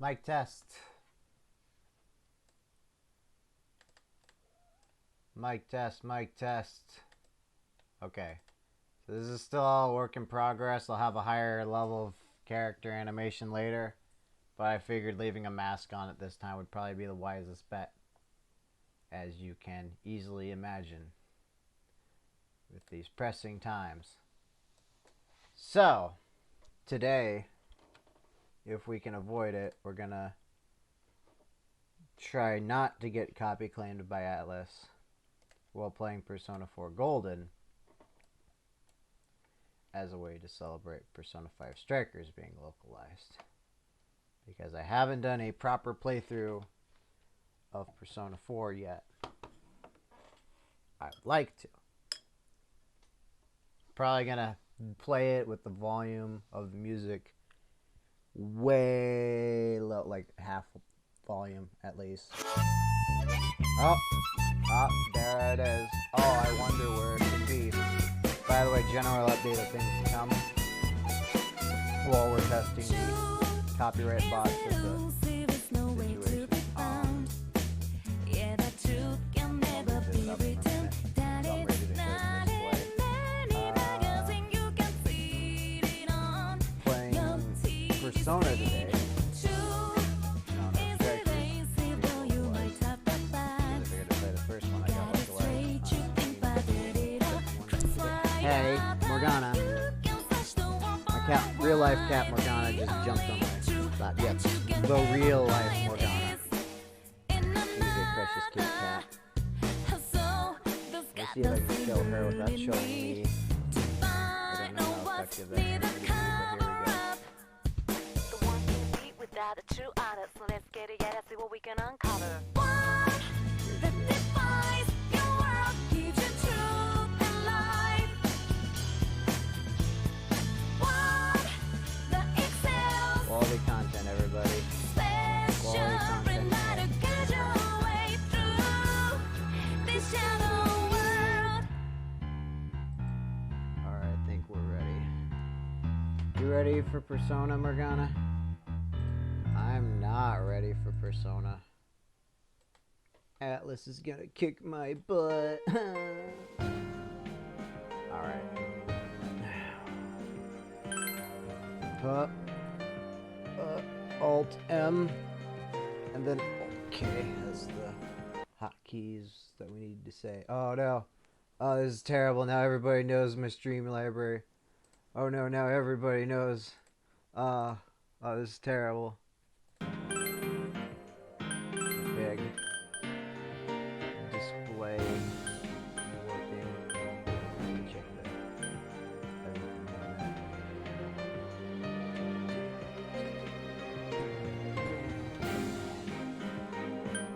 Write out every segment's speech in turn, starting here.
Mic test. Mic test, mic test. Okay. So this is still all work in progress. I'll have a higher level of character animation later. But I figured leaving a mask on at this time would probably be the wisest bet. As you can easily imagine. With these pressing times. So, today, if we can avoid it, we're gonna try not to get copy claimed by Atlas while playing Persona 4 Golden as a way to celebrate Persona 5 Strikers being localized. Because I haven't done a proper playthrough of Persona 4 yet. I'd like to. Probably gonna play it with the volume of the music way low, like half volume at least. Oh, there it is. Oh, I wonder where it could be. By the way, general update of things to come while we're testing the copyright box of the situation. Persona today. Hey, Morgana. My cat, real life cat Morgana just jumped on my lap. Yep, the real life Morgana. She's a precious cute cat. Let's see if I can kill her without showing me. I don't know how effective that's going to be, but here we go. The true artist, so let's get it, yeah, let's see what we can uncover. One that defines your world, gives you truth and life. One that excels. Quality content, everybody. Special reminder, guide your way through this shallow world. Alright, I think we're ready. You ready for Persona, Morgana? I'm not ready for Persona. Atlas is gonna kick my butt. Alright. Alt M. And then OK as the hotkeys that we need to say. Oh no. Oh, this is terrible. Now everybody knows my stream library. Oh no, now everybody knows. Oh, this is terrible. Big display working. Check that.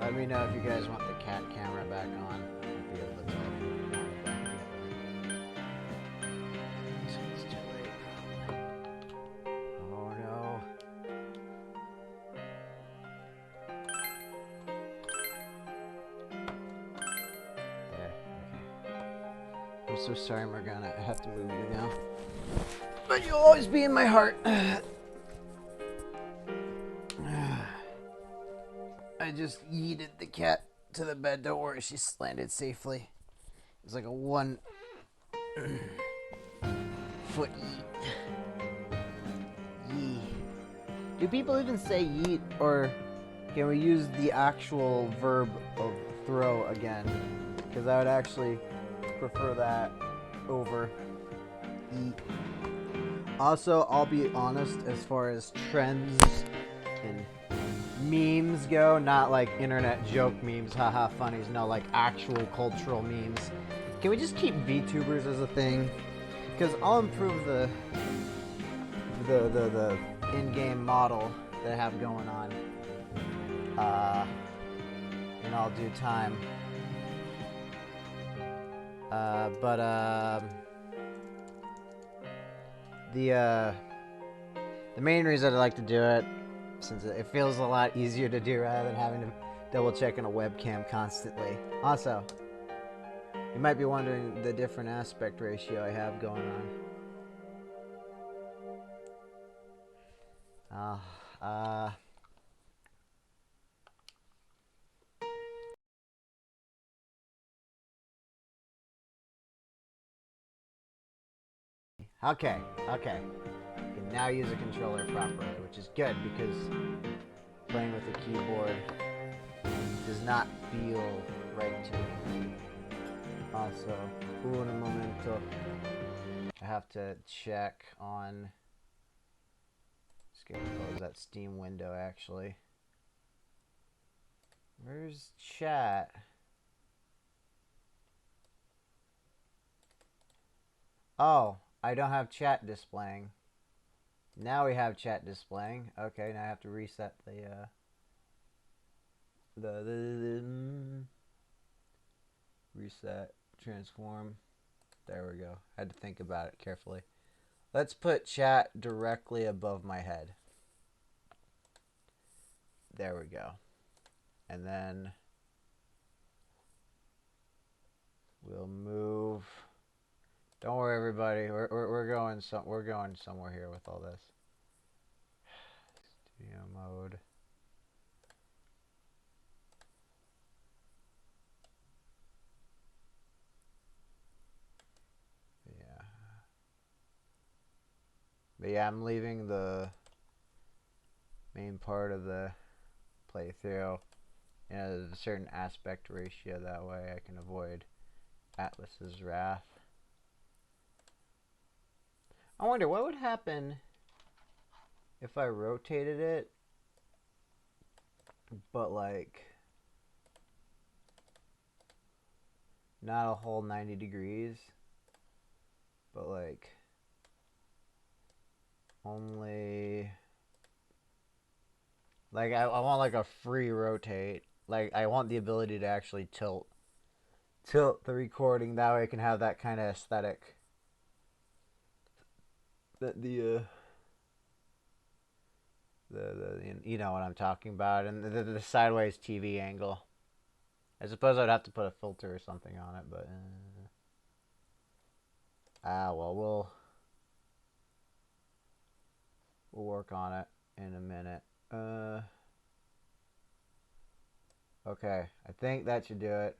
Let me know if you guys want the cat camera back on. I'll be able to tell if you want it back. It's too late. Oh no. There. Okay. I'm so sorry, Morgana. I have to move you now. But you'll always be in my heart. I just yeeted the cat to the bed. Don't worry, she's landed safely. It's like a 1 foot yeet. Yee. Do people even say yeet, or can we use the actual verb of throw again? Because I would actually prefer that over eat. Also, I'll be honest, as far as trends and memes go, not like internet joke memes, haha funnies, no, like actual cultural memes. Can we just keep VTubers as a thing? Because I'll improve the in-game model that I have going on in all due time. The main reason I like to do it, since it feels a lot easier to do rather than having to double check on a webcam constantly. Also, you might be wondering the different aspect ratio I have going on. Okay, okay. You can now use a controller properly, which is good because playing with a keyboard does not feel right to me. Also, un momento. I have to check on. Just gonna close that Steam window actually. Where's chat? Oh, I don't have chat displaying. Now we have chat displaying. Okay, now I have to reset the reset transform. There we go. I had to think about it carefully. Let's put chat directly above my head. There we go. And then we'll move. Don't worry, everybody. We're going somewhere here with all this. Studio mode. Yeah. But yeah, I'm leaving the main part of the playthrough in a certain aspect ratio. That way I can avoid Atlas's wrath. I wonder what would happen if I rotated it, but like not a whole 90 degrees, but like only like I want like a free rotate. Like I want the ability to actually tilt the recording, that way I can have that kind of aesthetic that the you know what I'm talking about, and the sideways TV angle. I suppose I'd have to put a filter or something on it, but well, we'll work on it in a minute. Okay, I think that should do it.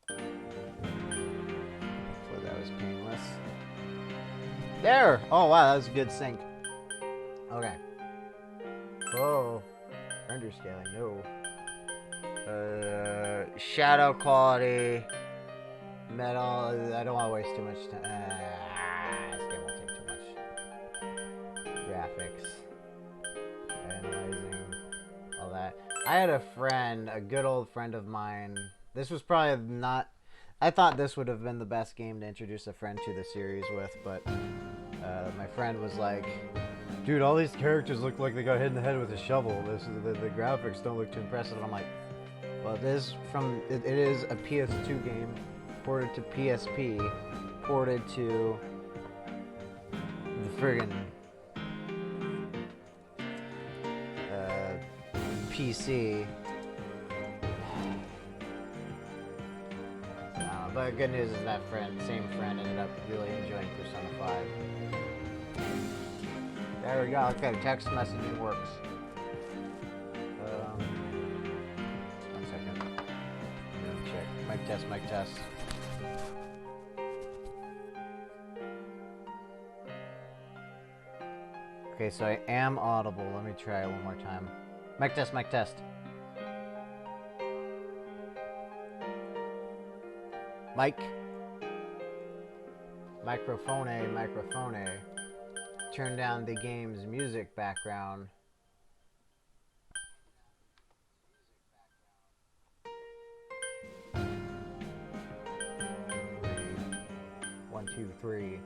Hopefully that was painless. There! Oh wow, that was a good sync. Okay. Oh, render scaling, no. Shadow quality, metal. I don't want to waste too much time. This game won't take too much. Graphics, analyzing, all that. I had a friend, a good old friend of mine. This was probably not. I thought this would have been the best game to introduce a friend to the series with, but my friend was like, dude, all these characters look like they got hit in the head with a shovel. The graphics don't look too impressive. And I'm like, well, it is a PS2 game, ported to PSP, ported to the friggin' PC. But the good news is that same friend, ended up really enjoying Persona 5. There we go. Okay, text messaging works. One second. Check. Mic test. Okay, so I am audible. Let me try it one more time. Mic test. Mic. Microphone. Turn down the game's music background. One, two, three.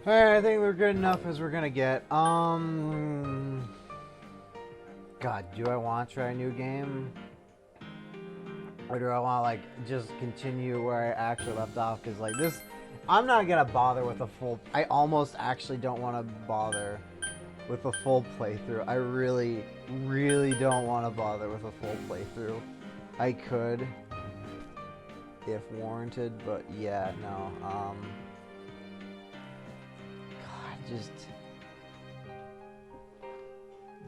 Alright, I think we're good enough as we're gonna get. God, do I want to try a new game? Or do I want to, like, just continue where I actually left off? Because, like, this... I'm not gonna bother with a full... I almost actually don't want to bother with a full playthrough. I really, really don't want to bother with a full playthrough. I could, if warranted, but yeah, no. God, just...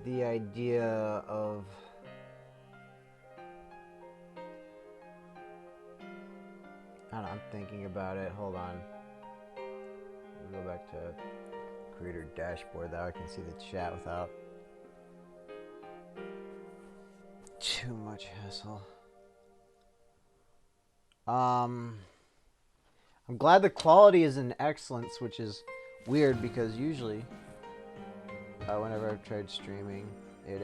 the idea of... thinking about it. Hold on. Go back to creator dashboard. That way I can see the chat without too much hassle. I'm glad the quality is in excellence, which is weird because usually whenever I've tried streaming, it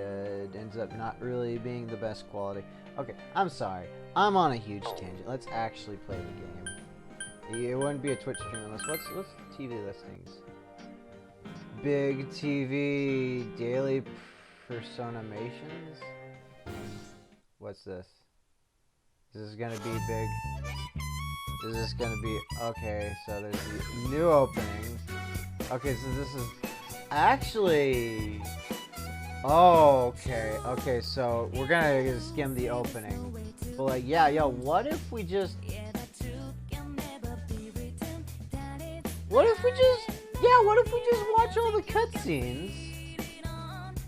ends up not really being the best quality. Okay, I'm sorry. I'm on a huge tangent. Let's actually play the game. It wouldn't be a Twitch stream unless... What's TV listings? Big TV daily personamations? What's this? Is this gonna be big? Is this gonna be... Okay, so there's the new openings. Okay, so this is... Actually... Oh, okay. Okay, so we're gonna skim the opening. But like, yeah, yo, what if we just... What if we just... Yeah, what if we just watch all the cutscenes?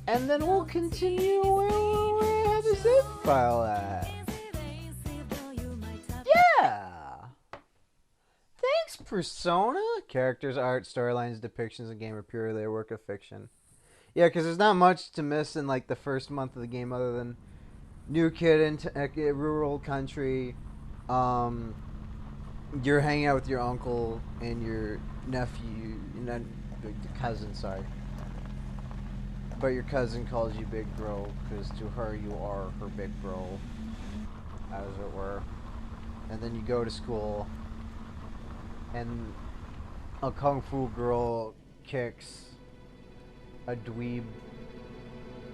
And then we'll continue where we have the save file at. Yeah! Thanks, Persona! Characters, art, storylines, depictions of the game are purely a work of fiction. Yeah, because there's not much to miss in like the first month of the game other than new kid in rural country. You're hanging out with your uncle and your nephew, the cousin, sorry. But your cousin calls you big bro because to her you are her big bro, as it were. And then you go to school and a kung fu girl kicks a dweeb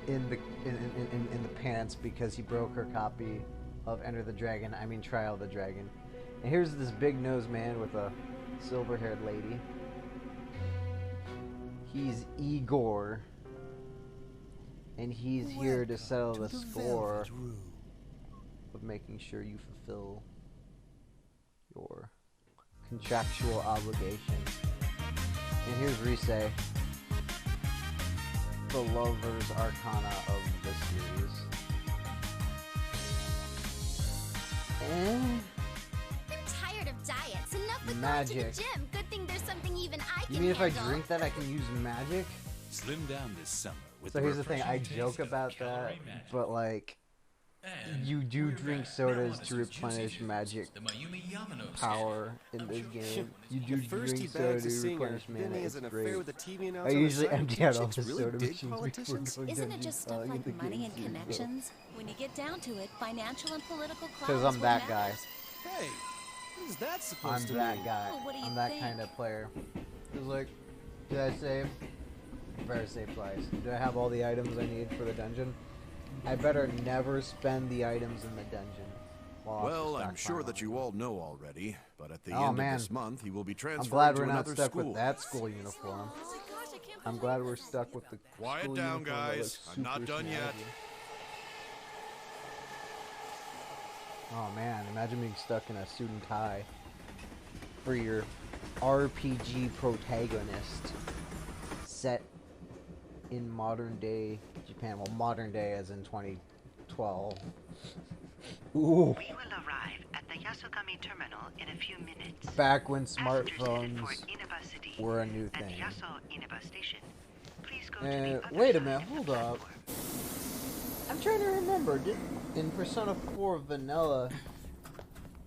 in the pants because he broke her copy of Trial of the Dragon. And here's this big nosed man with a silver haired lady. He's Igor. And he's here to settle the score of making sure you fulfill your contractual obligations. And here's Rise, the lover's arcana of the series. And I'm tired of diets. Enough with magic. going to the gym. Good thing there's something even I can You mean if I handle. drink that I can use magic? Slim down this summer with So here's the thing, I joke about that, but like, you do drink sodas to replenish magic power in this game. You do drink soda to replenish mana, it's great. I usually empty out all the soda machines before going Isn't it dungeons just stuff in like the money game and too, so. connections? When you get down to it, financial and political clout Because is I'm what that guy. matters. Hey, what is that supposed I'm to that mean? guy. Well, what do you I'm that think? kind of player. It's like, did I save? Better save twice. Do I have all the items I need for the dungeon? I better never spend the items in the dungeon. Well, I'm sure that you all know already, but at the Oh, end man. of this month, he will be I'm transferred glad to we're not another stuck school. with that school uniform. I'm glad we're stuck with the Quiet school down, uniform that guys. looks I'm not super done yet. snazzy. Oh man, imagine being stuck in a suit and tie for your RPG protagonist set in modern day Japan. Well, modern day as in 2012. Ooh. We will arrive at the Yasogami terminal in a few minutes. Back when Passengers headed smartphones for Inaba City were a new and thing. Yaso Inaba Station. Please go to the other Wait a side minute, of the hold up. platform. I'm trying to remember. In Persona 4 Vanilla,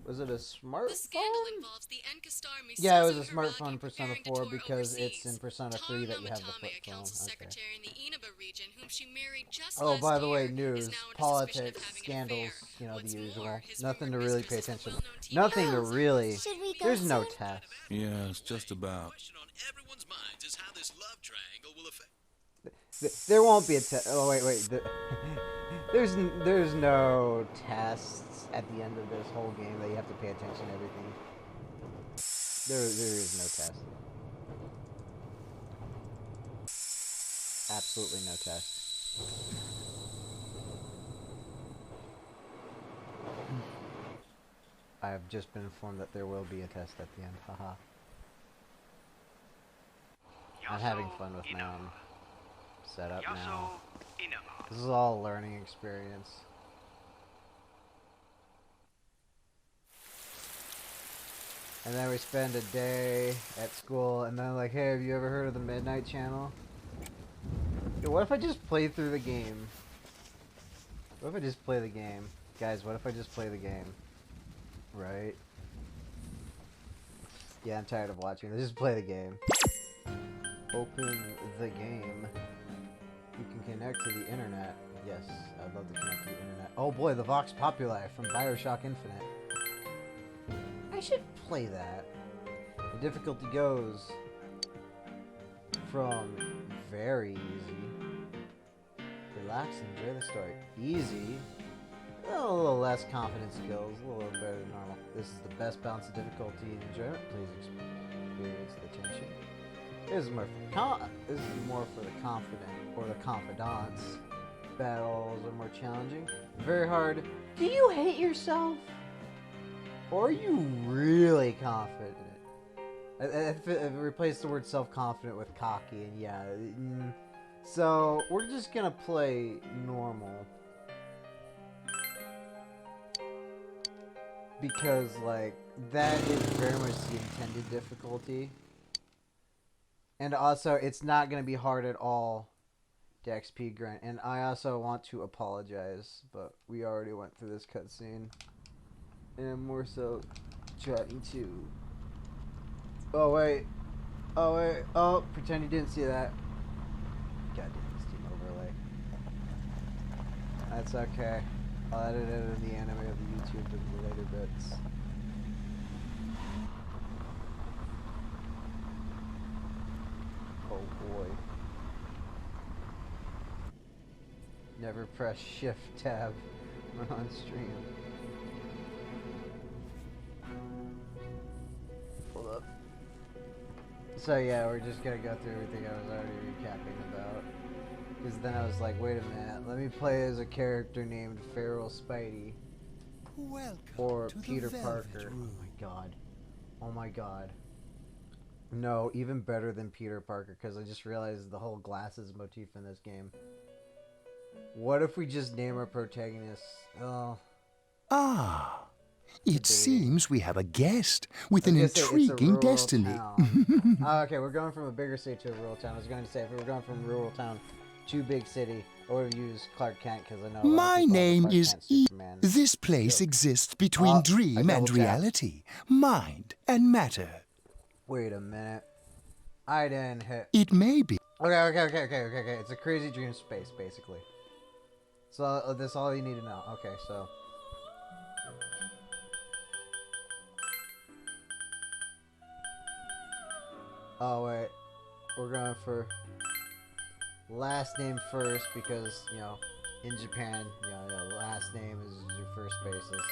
was it a smartphone? The scandal involves the Enkastar Yeah, it was a Misuzu smartphone Hiragi Persona preparing to 4 tour because it's in overseas. Persona 3 Taro that you have the Namatame, flip a council phone. Okay. secretary in the Inaba region, whom she married just Oh, last by the way, year, news, is now under suspicion of politics, having an scandals, affair. you know, What's the usual. more, his Nothing to former really mistress pay is a attention. well-known TV Nothing to host. really. Should we go There's no soon? test. Yes, just about. question on everyone's minds is how this love triangle will affect. There won't be a test. Oh wait. There's no tests at the end of this whole game that you have to pay attention to everything. There is no test. Absolutely no test. I have just been informed that there will be a test at the end. Haha. I'm having fun with my own setup now. This is all a learning experience. And then we spend a day at school, and then like, hey, have you ever heard of the Midnight Channel? Yo, what if I just play through the game? What if I just play the game? Guys, what if I just play the game? Right? Yeah, I'm tired of watching. Let's just play the game. Open the game. You can connect to the internet. Yes, I'd love to connect to the internet. Oh boy, the Vox Populi from Bioshock Infinite. I should play that. The difficulty goes from very easy. Relax and enjoy the story. Easy. A little less confident skills, a little better than normal. This is the best balance of difficulty and enjoyment. Please experience the tension. This is more for the confident or the confidants. Battles are more challenging. Very hard. Do you hate yourself? Or are you really confident? I replaced the word self-confident with cocky, and yeah. So, we're just gonna play normal. Because, like, that is very much the intended difficulty. And also, it's not gonna be hard at all to XP grind. And I also want to apologize, but we already went through this cutscene. And I'm more so trying to... Oh, wait. Oh, wait. Oh, pretend you didn't see that. God damn, Steam overlay. That's okay. I'll edit it in the anime of the YouTube in the later bits. Oh boy. Never press Shift Tab when on stream. Hold up. So yeah, we're just gonna go through everything I was already recapping about. Because then I was like, wait a minute, let me play as a character named Feral Spidey. Welcome Or to the Peter Velvet Parker. Room. Oh my god. Oh my god. No, even better than Peter Parker, because I just realized the whole glasses motif in this game. What if we just name our protagonists? Oh. Ah, it seems we have a guest with I an was gonna say, it's a intriguing rural destiny. town. Okay, we're going from a bigger city to a rural town. I was going to say, if we were going from a rural town to big city, I would have used Clark Kent, because I know a lot of My people have a name Clark is Kent E. Superman This place joke. exists between I dream and double-tapped. reality, mind and matter. Wait a minute. I didn't hit... It may be. Okay. It's a crazy dream space, basically. So, that's all you need to know. Okay, so... Oh, wait. We're going for last name first because, you know, in Japan, you know, last name is your first basis.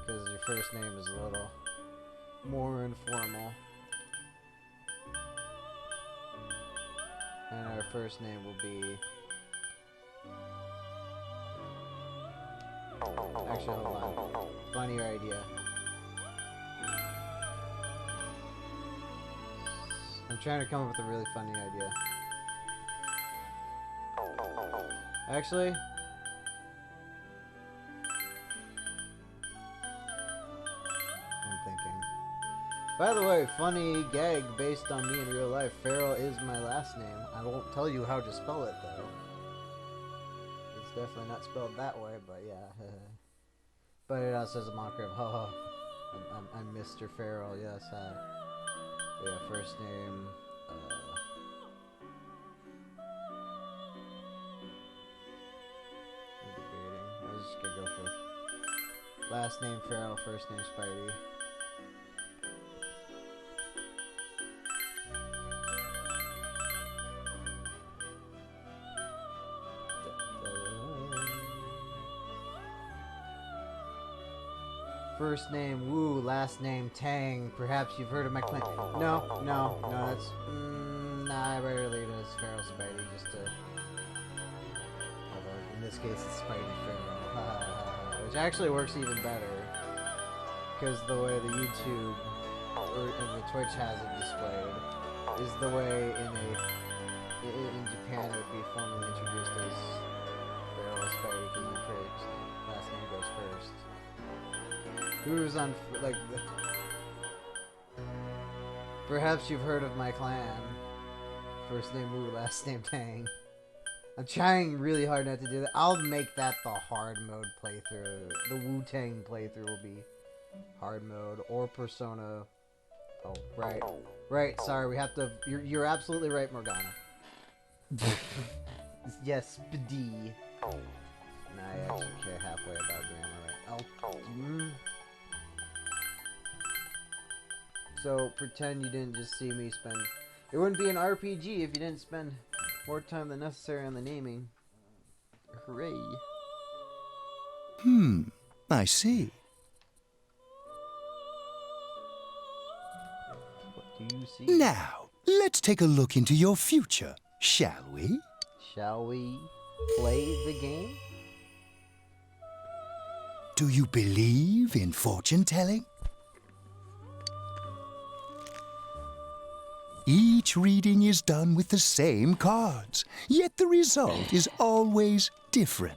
Because your first name is a little more informal. And our first name will be... Actually, hold on. Funnier idea. I'm trying to come up with a really funny idea. Actually... I'm thinking. By the way, funny gag based on me in real life. Feral is my last name. I won't tell you how to spell it, though. It's definitely not spelled that way, but yeah. But it also has a moniker of, ho. I'm Mr. Feral, yes. Yeah, first name, I'm debating. I was just gonna go for last name Feral, first name Spidey. First name Wu, last name Tang. Perhaps you've heard of my claim. No, that's... nah, I better leave it as Feral Spidey, just to... Although, in this case, it's Spidey Feral. Which actually works even better. Because the way the YouTube, or the Twitch has it displayed, is the way in Japan it would be formally introduced as Feral Spidey, because your first last name goes first. Who's on, like, Perhaps you've heard of my clan. First name Wu, last name Tang. I'm trying really hard not to do that. I'll make that the hard mode playthrough. The Wu-Tang playthrough will be hard mode or Persona. Oh, right. Right, sorry, we have to... You're absolutely right, Morgana. Yes, D. Nah, I actually care halfway about grammar, right? So, pretend you didn't just see me spend... It wouldn't be an RPG if you didn't spend more time than necessary on the naming. Hooray. I see. What do you see? Now, let's take a look into your future, shall we? Shall we play the game? Do you believe in fortune-telling? Each reading is done with the same cards, yet the result is always different.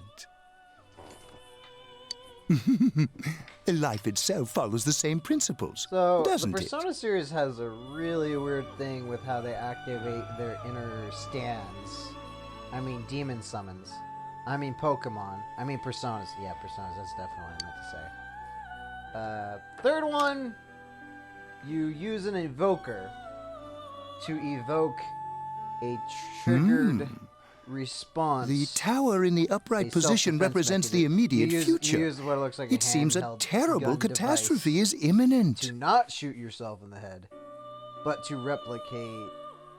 Life itself follows the same principles, doesn't the it? Persona series has a really weird thing with how they activate their inner stands. I mean, demon summons. I mean, Pokemon. I mean, Personas. Yeah, Personas. That's definitely what I meant to say. Third one, you use an Evoker to evoke a triggered response. The tower in the upright position represents the immediate future. You use what looks like it seems a handheld terrible gun catastrophe device is imminent. to not shoot yourself in the head, but to replicate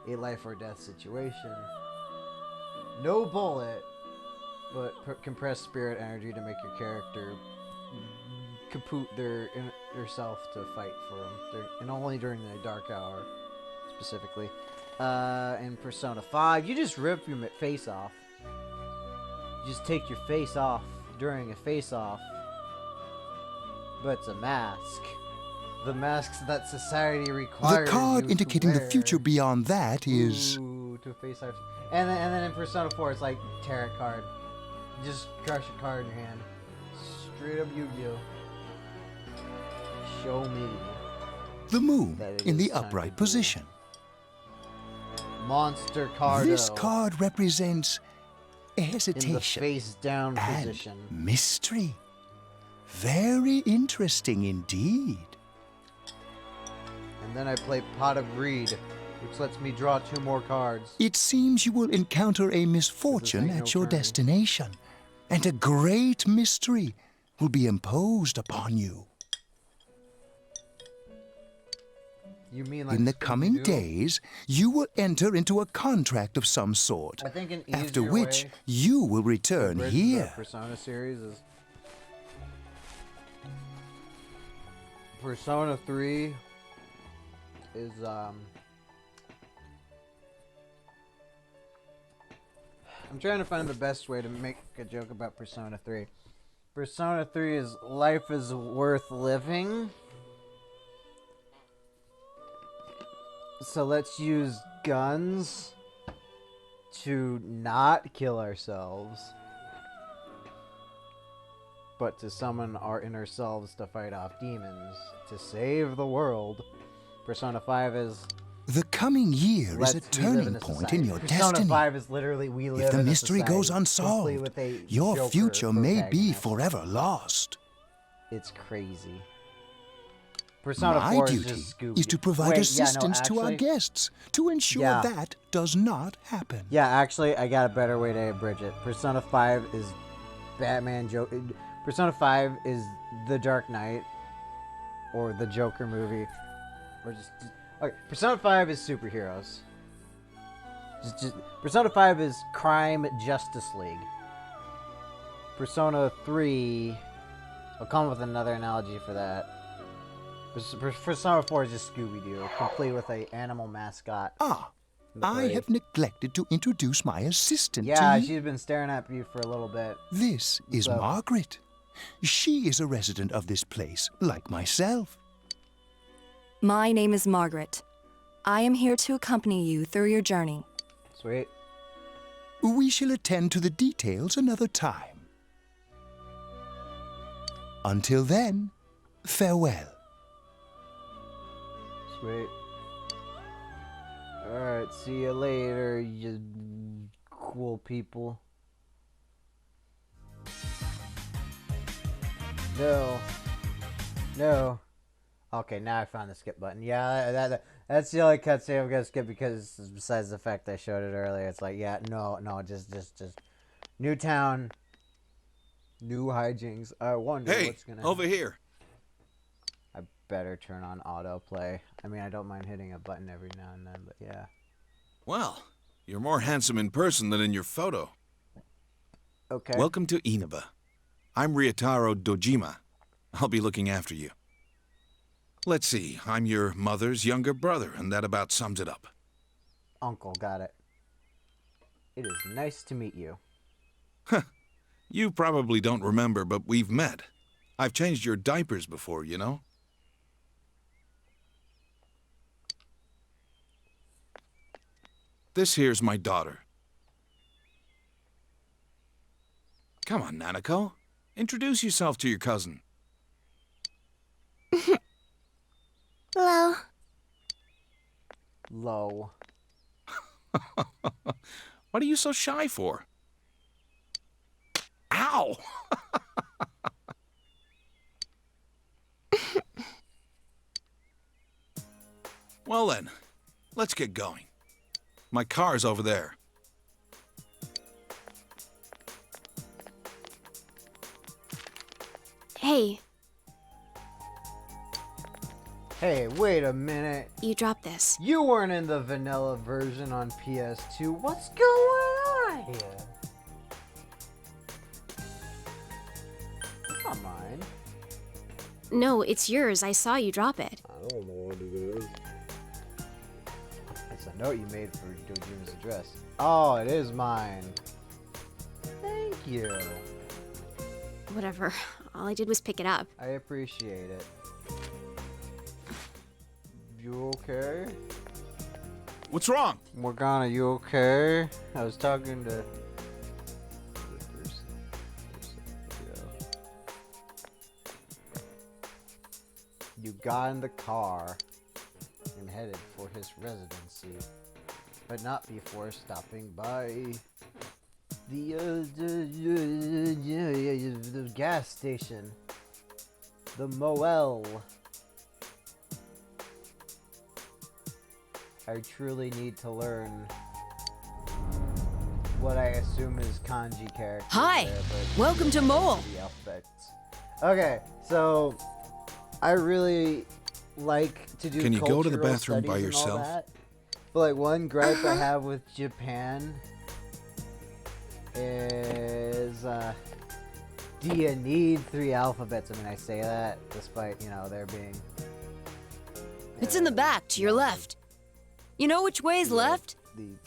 a life or death situation. No bullet, but compressed spirit energy to make your character kaput their self to fight for them, and only during the dark hour, specifically. In Persona 5, you just rip your face off. You just take your face off during a face-off, but it's a mask. The masks that society requires. The card you indicating to the future wear. beyond that is... Ooh, to face off. And then in Persona 4, it's like tarot card. You just crush a card in your hand. Straight up Yu-Gi-Oh. Show me. the moon That it in the is time upright to position. Monster card. This card represents in the hesitation face down and position. mystery. Very interesting indeed. And then I play Pot of Greed, which lets me draw 2 more cards. It seems you will encounter a misfortune ain't at no your turn. destination, and a great mystery will be imposed upon you. You mean like In the coming Scooby-Doo? days, you will enter into a contract of some sort, I think an after easier which way you will to return bridge here. the Persona series is Persona 3 is I'm trying to find the best way to make a joke about Persona 3. Persona 3 is life is worth living. So let's use guns to not kill ourselves, but to summon our inner selves to fight off demons, to save the world. Persona 5 is... The coming year is a we live turning in a point society. in your Persona destiny. 5 is literally we live If the in a mystery goes society, complete unsolved, with a your Joker future may be protagonist. forever lost. It's crazy. Persona My 4 is duty just Scooby. is to provide Wait, assistance yeah, no, to our actually- guests to ensure Yeah. that does not happen. Yeah, actually, I got a better way to abridge it. Persona 5 is Batman Joker. Persona 5 is The Dark Knight, or the Joker movie, or just okay. Persona 5 is superheroes. Persona 5 is Crime Justice League. Persona 3, I'll come up with another analogy for that. Persona 4 is just Scooby-Doo, complete with a animal mascot. Ah, in the I parade. have neglected to introduce my assistant Yeah, to you. she's been staring at you for a little bit. This is So- Margaret. She is a resident of this place, like myself. My name is Margaret. I am here to accompany you through your journey. Sweet. We shall attend to the details another time. Until then, farewell. Sweet. See you later, you cool people. No. No. Okay, now I found the skip button. Yeah, that's the only cutscene I'm gonna skip because besides the fact I showed it earlier, it's like, yeah, no, just new town, new hijinks. I wonder what's gonna over here. I better turn on autoplay. I mean, I don't mind hitting a button every now and then, but yeah. Well, you're more handsome in person than in your photo. Okay. Welcome to Inaba. I'm Ryotaro Dojima. I'll be looking after you. Let's see, I'm your mother's younger brother, and that about sums it up. Uncle, got it. It is nice to meet you. Huh. You probably don't remember, but we've met. I've changed your diapers before, you know? This here's my daughter. Come on, Nanako. Introduce yourself to your cousin. Hello. Low. What are you so shy for? Ow! Well then, let's get going. My car's over there. Hey, Hey, wait a minute. you dropped this. You weren't in the vanilla version on PS2. What's going on here? It's not mine. No, it's yours. I saw you drop it. I don't know what it is. It's a note you made for Dojima's address. Oh, it is mine. Thank you. Whatever. All I did was pick it up. I appreciate it. You okay? What's wrong? Morgana, you okay? I was talking to... You got in the car and headed for his residency, but not before stopping by the gas station, the Moel. I truly need to learn what I assume is kanji character. Hi, there, but welcome to Mole. the alphabets. Okay, so I really like to do. Can you go to the cultural bathroom by studies and all yourself? that. But like one gripe I have with Japan is do you need 3 alphabets? I mean, I say that despite, you know, there being... It's in the back, to your left. You know which way is left?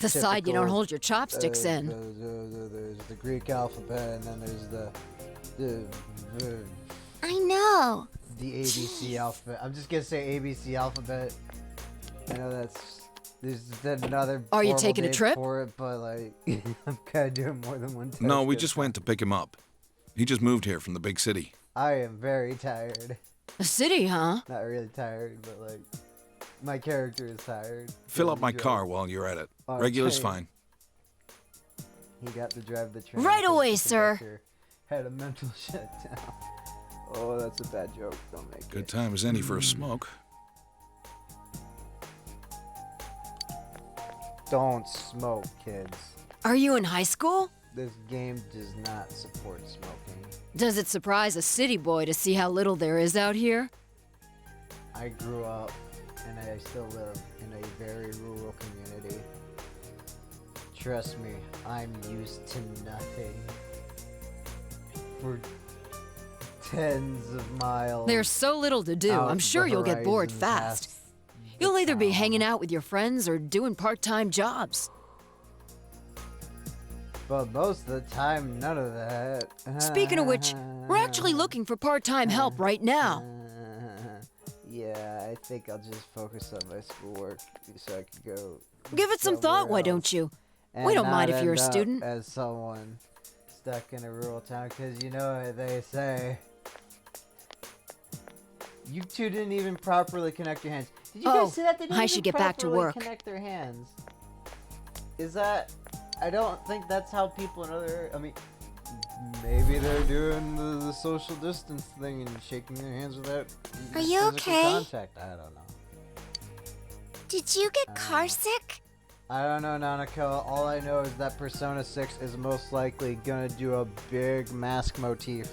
The side you don't typical, hold your chopsticks in. There's the Greek alphabet, and then there's the I know. the ABC alphabet. I'm just gonna say ABC alphabet. I know there's another. Are you formal taking a name trip? for it? But like, I'm kind of doing more than one. No, test we at just a went to pick him up. He just moved here from the big city. I am very tired. A city, huh? Not really tired, but like, my character is tired. Fill up my Drive. car while you're at it. Okay. Regular's fine. He got to drive the train. Right because away, the sir. conductor Had a mental shutdown. Oh, that's a bad joke. Don't make Good it. time as any for a smoke. Don't smoke, kids. Are you in high school? This game does not support smoking. Does it surprise a city boy to see how little there is out here? I grew up, and I still live in a very rural community. Trust me, I'm used to nothing. For tens of miles. There's so little to do, out I'm sure the you'll get bored horizon fast. past You'll the either be town. hanging out with your friends or doing part-time jobs. But most of the time, none of that. Speaking of which, we're actually looking for part-time help right now. Yeah, I think I'll just focus on my schoolwork so I can go. Give it some thought, why don't you? We don't mind if you're a student. As someone stuck in a rural town, because you know what they say. You two didn't even properly connect your hands. Did you Oh, guys see that? They didn't I even should get back to properly work. Connect their hands. Is that... I don't think that's how people in other... I mean, maybe they're doing the social distance thing and shaking their hands without Are you physical okay? contact. I don't know. Did you get car sick? I don't know, Nanako. All I know is that Persona 6 is most likely gonna do a big mask motif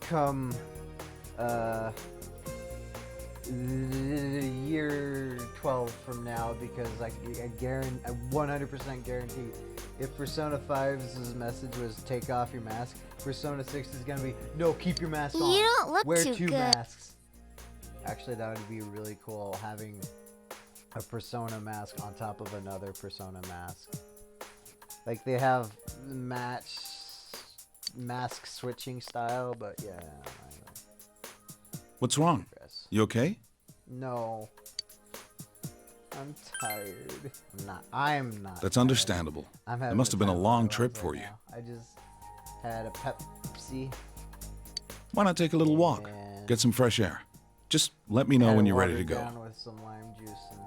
come year 12 from now, because I 100% guarantee if Persona 5's message was take off your mask, Persona 6 is gonna be no, keep your mask on. You don't look Wear too two good. masks. Actually, that would be really cool, having a Persona mask on top of another Persona mask. Like they have mask switching style, but yeah. What's wrong? You okay? No. I'm tired. I'm not. That's understandable. It must have been a long trip for you. I just had a Pepsi. Why not take a little walk? Get some fresh air. Just let me know when you're ready to go. Down with some lime juice and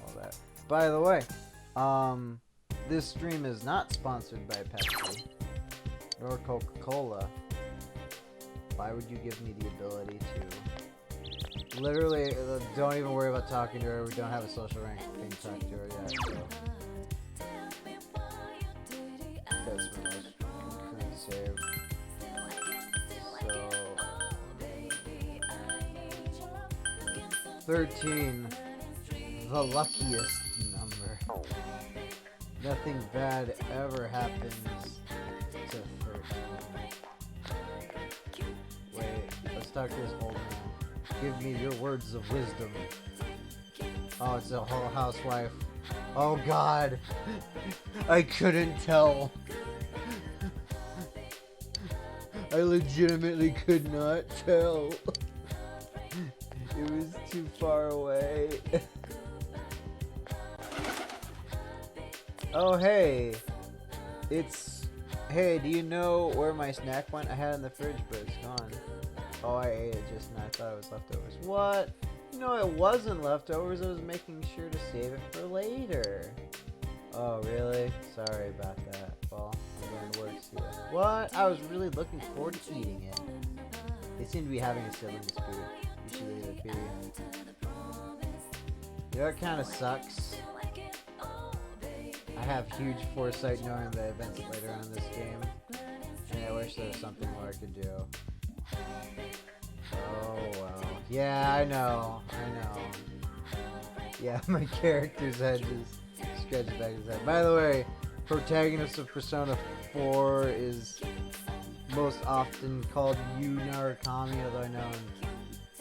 all that. By the way, this stream is not sponsored by Pepsi nor Coca-Cola. Why would you give me the ability to? Literally, don't even worry about talking to her. We don't have a social rank thing to talk to her yet. So. That's my most current save. So 13, the luckiest number. Nothing bad ever happens to 13. Wait, let's talk to this old man. Give me your words of wisdom. Oh, it's a whole housewife. Oh God, I couldn't tell. I legitimately could not tell. It was too far away. Oh hey, hey, do you know where my snack went? I had it in the fridge, but it's gone. Oh, I ate it just now. I thought it was leftovers. What? No, it wasn't leftovers. I was making sure to save it for later. Oh, really? Sorry about that. Well, I'm going to work soon. What? I was really looking forward to eating it. They seem to be having a sibling dispute. You should leave it be. You know what kind of sucks? I have huge foresight knowing the events later on in this game. And I wish there was something more I could do. Oh, well. Yeah, I know. Yeah, my character's head just scratches back his head. By the way, protagonist of Persona 4 is most often called Yu Narukami, although I know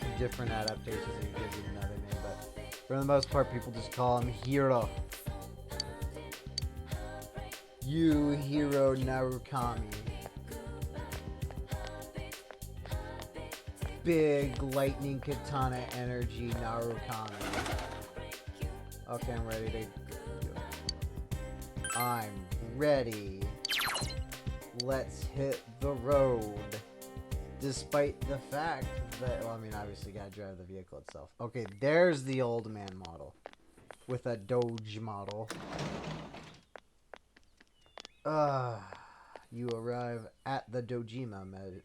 in different adaptations he gives it another name, but for the most part people just call him Hiro. Yu Hiro Narukami. Big lightning katana energy Narukami. Okay, I'm ready to go. I'm ready. Let's hit the road. Despite the fact that, well, I mean, obviously you gotta drive the vehicle itself. Okay, there's the old man model. With a Doge model. You arrive at the Dojima med.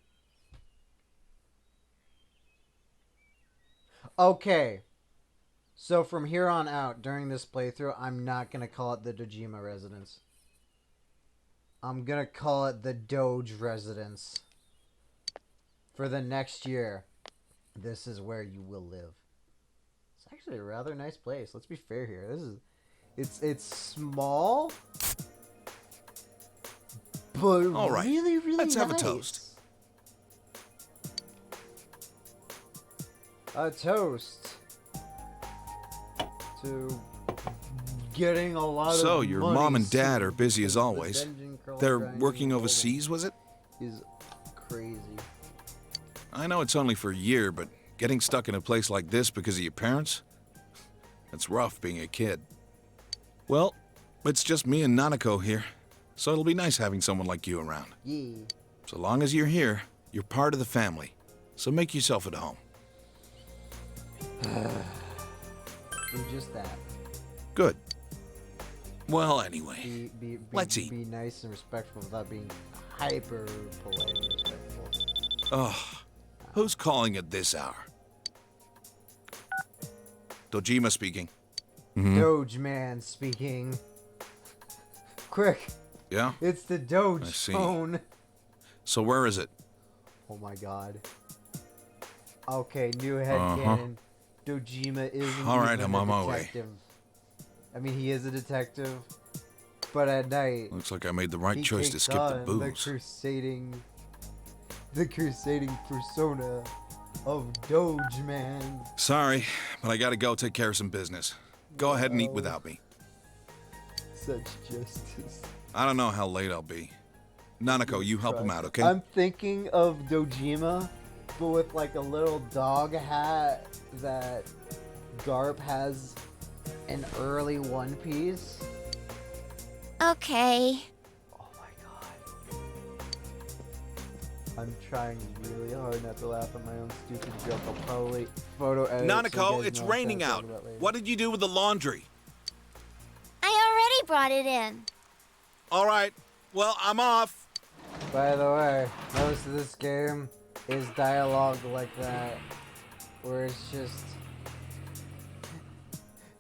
Okay. So from here on out, during this playthrough, I'm not going to call it the Dojima residence. I'm going to call it the Doge residence. For the next year, this is where you will live. It's actually a rather nice place. Let's be fair here. It's small, but all right. really, really Let's nice. have a toast. A toast to getting a lot of So your money mom and dad soon, are busy as because the always. dungeon crawl They're grinding working golden overseas, was it? Is crazy. I know it's only for a year, but getting stuck in a place like this because of your parents? That's rough being a kid. Well, it's just me and Nanako here, so it'll be nice having someone like you around. Yeah. So long as you're here, you're part of the family. So make yourself at home. Do just that. Good. Well, anyway, let's eat. Be nice and respectful without being hyper polite and respectful. Ugh. Who's calling at this hour? Dojima speaking. Doge man speaking. Quick. Yeah? It's the Doge I see. phone. So where is it? Oh my god. Okay, new headcanon. Dojima isn't All right, even I'm a on my way. detective. I mean, he is a detective, but at night Looks like I made the right he choice to takes skip the on booze. the crusading persona of Doge Man. Sorry, but I gotta go take care of some business. Go ahead and eat without me. Such justice. I don't know how late I'll be. Nanako, you help him out, okay? I'm thinking of Dojima, but with like a little dog hat that Garp has an early One Piece. Okay. Oh my god. I'm trying really hard not to laugh at my own stupid joke. I'll probably photo edit. Nanako, it's raining out. What did you do with the laundry? I already brought it in. All right. Well, I'm off. By the way, most of this game is dialogue like that, where it's just,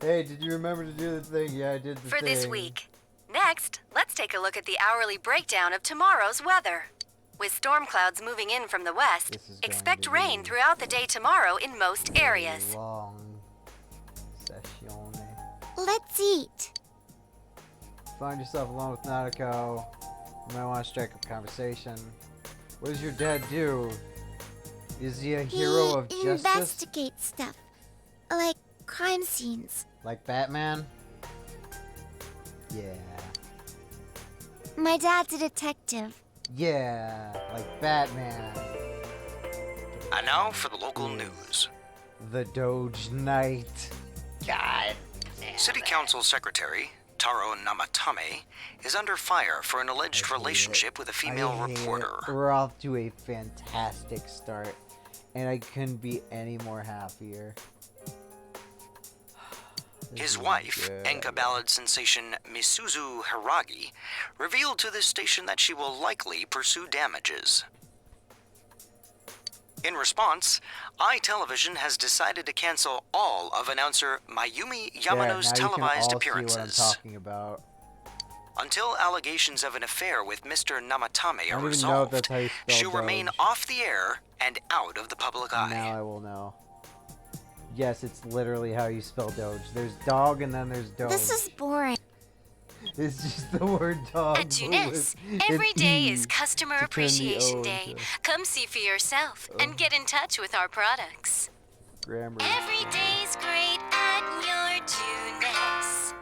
hey, did you remember to do the thing? Yeah, I did the thing. For this week. Next, let's take a look at the hourly breakdown of tomorrow's weather. With storm clouds moving in from the west, expect rain throughout the day tomorrow in most areas. Long sessione. Let's eat. Find yourself alone with Nanako. You might want to strike up conversation. What does your dad do? Is he a hero of He justice? investigates stuff. Like crime scenes. Like Batman? Yeah. My dad's a detective. Yeah, like Batman. And now for the local news. The Doge Knight. God. City Council Secretary Taro Namatame is under fire for an alleged relationship with a female reporter. We're off to a fantastic start, and I couldn't be any more happier. His wife, Enka ballad sensation Misuzu Hiragi, revealed to this station that she will likely pursue damages. In response, iTelevision has decided to cancel all of announcer Mayumi Yamano's televised appearances. See what I'm talking about. Until allegations of an affair with Mr. Namatame are know if resolved, that's how you spell she'll remain Doge. off the air and out of the public eye. Now I will know. Yes, it's literally how you spell Doge. There's dog and then there's Doge. This is boring. It's just the word dog. At Tunis, every day is Customer Appreciation Day. Come see for yourself and get in touch with our products. Grammar. Every day's great at your Tunis.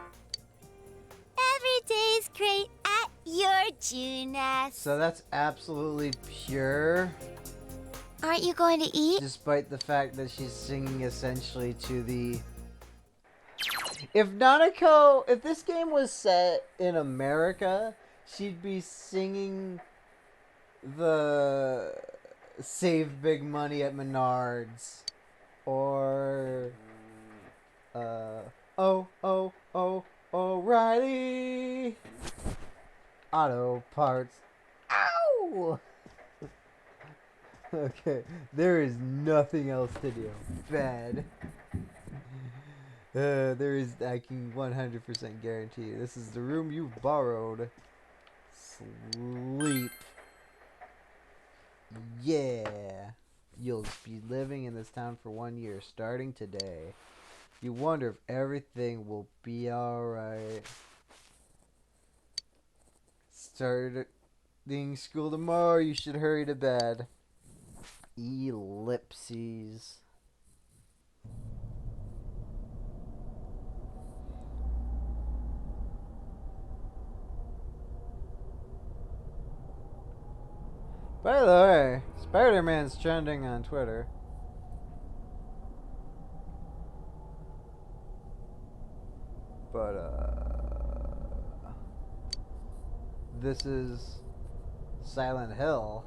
Every day's great at your Tunis. So that's absolutely pure. Aren't you going to eat? Despite the fact that she's singing essentially to the... If this game was set in America, she'd be singing the Save Big Money at Menards. Or... O'Reilly! Auto Parts. Ow! Okay, there is nothing else to do. Bad. There is, I can 100% guarantee you. This is the room you borrowed. Sleep. Yeah. You'll be living in this town for 1 year, starting today. You wonder if everything will be alright. Starting school tomorrow, you should hurry to bed. Ellipses. By the way, Spider-Man's trending on Twitter. But, this is Silent Hill.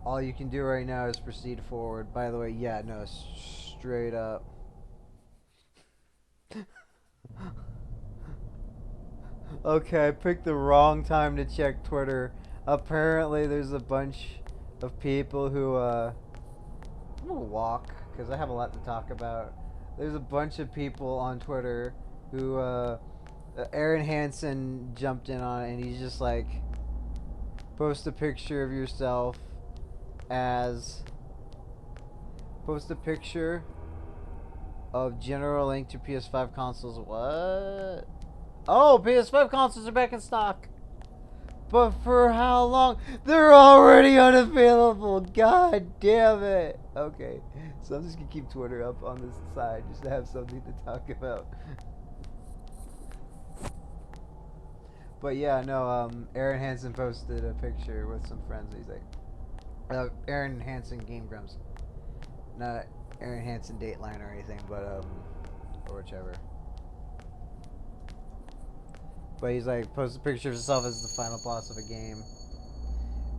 All you can do right now is proceed forward. By the way, yeah, no, straight up. Okay, I picked the wrong time to check Twitter. Apparently, there's a bunch of people who, I'm gonna walk, because I have a lot to talk about. There's a bunch of people on Twitter who, Aaron Hansen jumped in on it, and he's just like, post a picture of yourself as, post a picture of general link to PS5 consoles. What? Oh, PS5 consoles are back in stock. But for how long? They're already unavailable. God damn it. Okay. So I'm just going to keep Twitter up on this side just to have something to talk about. But yeah, no, Aaron Hansen posted a picture with some friends. He's like, Aaron Hansen Game Grumps. Not Aaron Hansen Dateline or anything, but, or whichever. But he's like, post a picture of himself as the final boss of a game.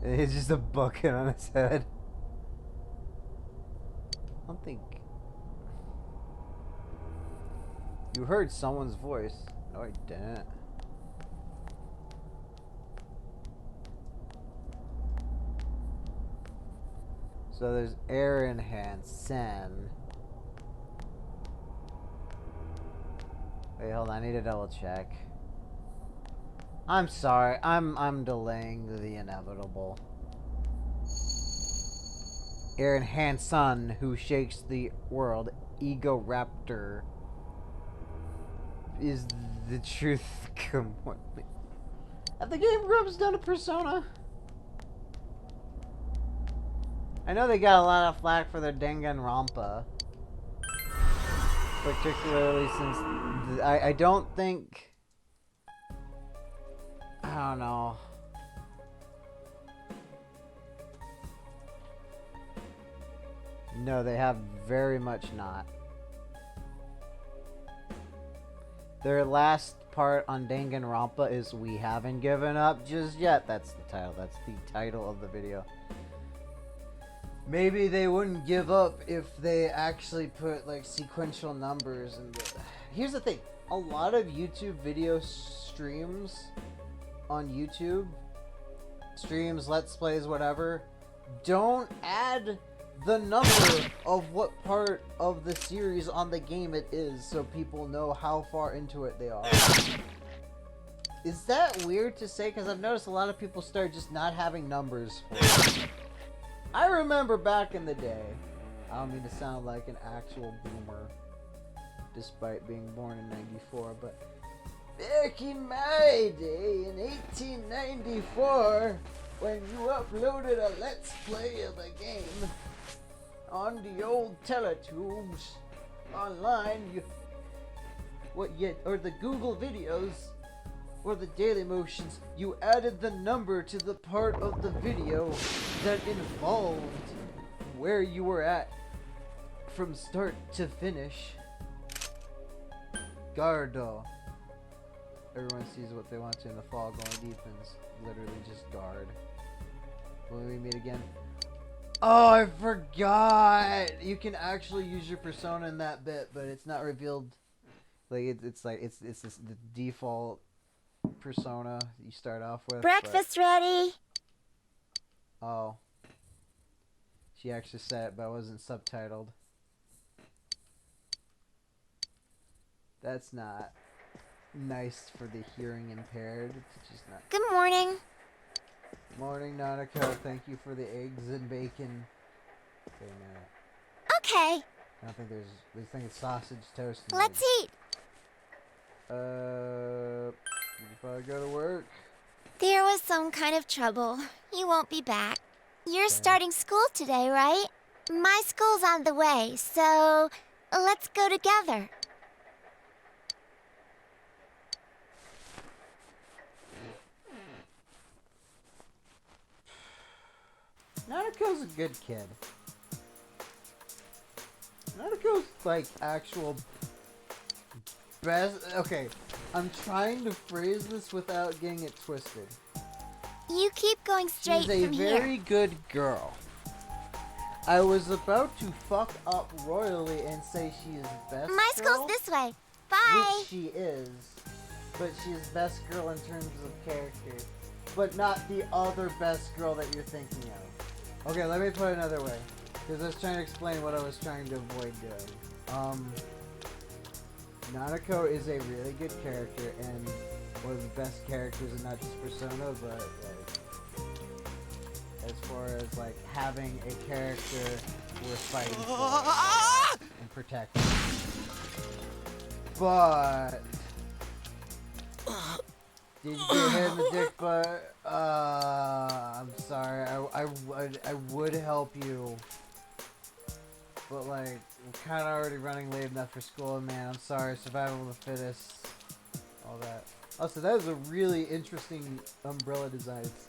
And he's just a bucket on his head. I don't think... You heard someone's voice. No, I didn't. So there's Aaron Hansen. Wait, hold on, I need to double check. I'm sorry, I'm delaying the inevitable. Aaron Hansen, who shakes the world, Ego Raptor, is the truth. Come on. Have the Game Grumps done a Persona? I know they got a lot of flack for their Danganronpa. Particularly since I don't think... I don't know. No, they have very much not. Their last part on Danganronpa is "We haven't given up just yet." That's the title. That's the title of the video. Maybe they wouldn't give up if they actually put like sequential numbers in the... Here's the thing. A lot of YouTube video streams on YouTube, streams, let's plays, whatever, don't add the number of what part of the series on the game it is so people know how far into it they are. Is that weird to say? Because I've noticed a lot of people start just not having numbers for it. I remember back in the day, I don't mean to sound like an actual boomer despite being born in '94, but back in my day, in 1894, when you uploaded a Let's Play of a game on the old Teletubes online, or the Google videos, or the Daily Motions, you added the number to the part of the video that involved where you were at from start to finish. Gardo. Everyone sees what they want to in the fall, going defense. Literally just guard. When we meet again. Oh, I forgot! You can actually use your persona in that bit, but it's not revealed. Like, it's the default persona you start off with. Breakfast ready! Oh. She actually said it, but it wasn't subtitled. That's not nice for the hearing impaired. It's just not. Good morning. Good morning, Nanako. Thank you for the eggs and bacon. Wait a minute. Okay. I don't think there's... I think it's sausage, toast, and Let's eggs. eat. If I go to work. There was some kind of trouble. You won't be back. You're starting school today, right? My school's on the way, so let's go together. Nanako's a good kid. Nanako's like actual best. Okay, I'm trying to phrase this without getting it twisted. You keep going straight She's a from very here. good girl. I was about to fuck up royally and say she is best My girl. school's this way. Bye. which she is, but she's best girl in terms of character, but not the other best girl that you're thinking of. Okay, let me put it another way, because I was trying to explain what I was trying to avoid doing. Nanako is a really good character and one of the best characters in not just Persona, but like as far as like having a character worth fighting for and protecting. But did you get hit in the dick butt? I'm sorry. I would help you. But like, I'm kind of already running late enough for school, man. I'm sorry. Survival of the fittest. All that. Also, that is a really interesting umbrella design. It's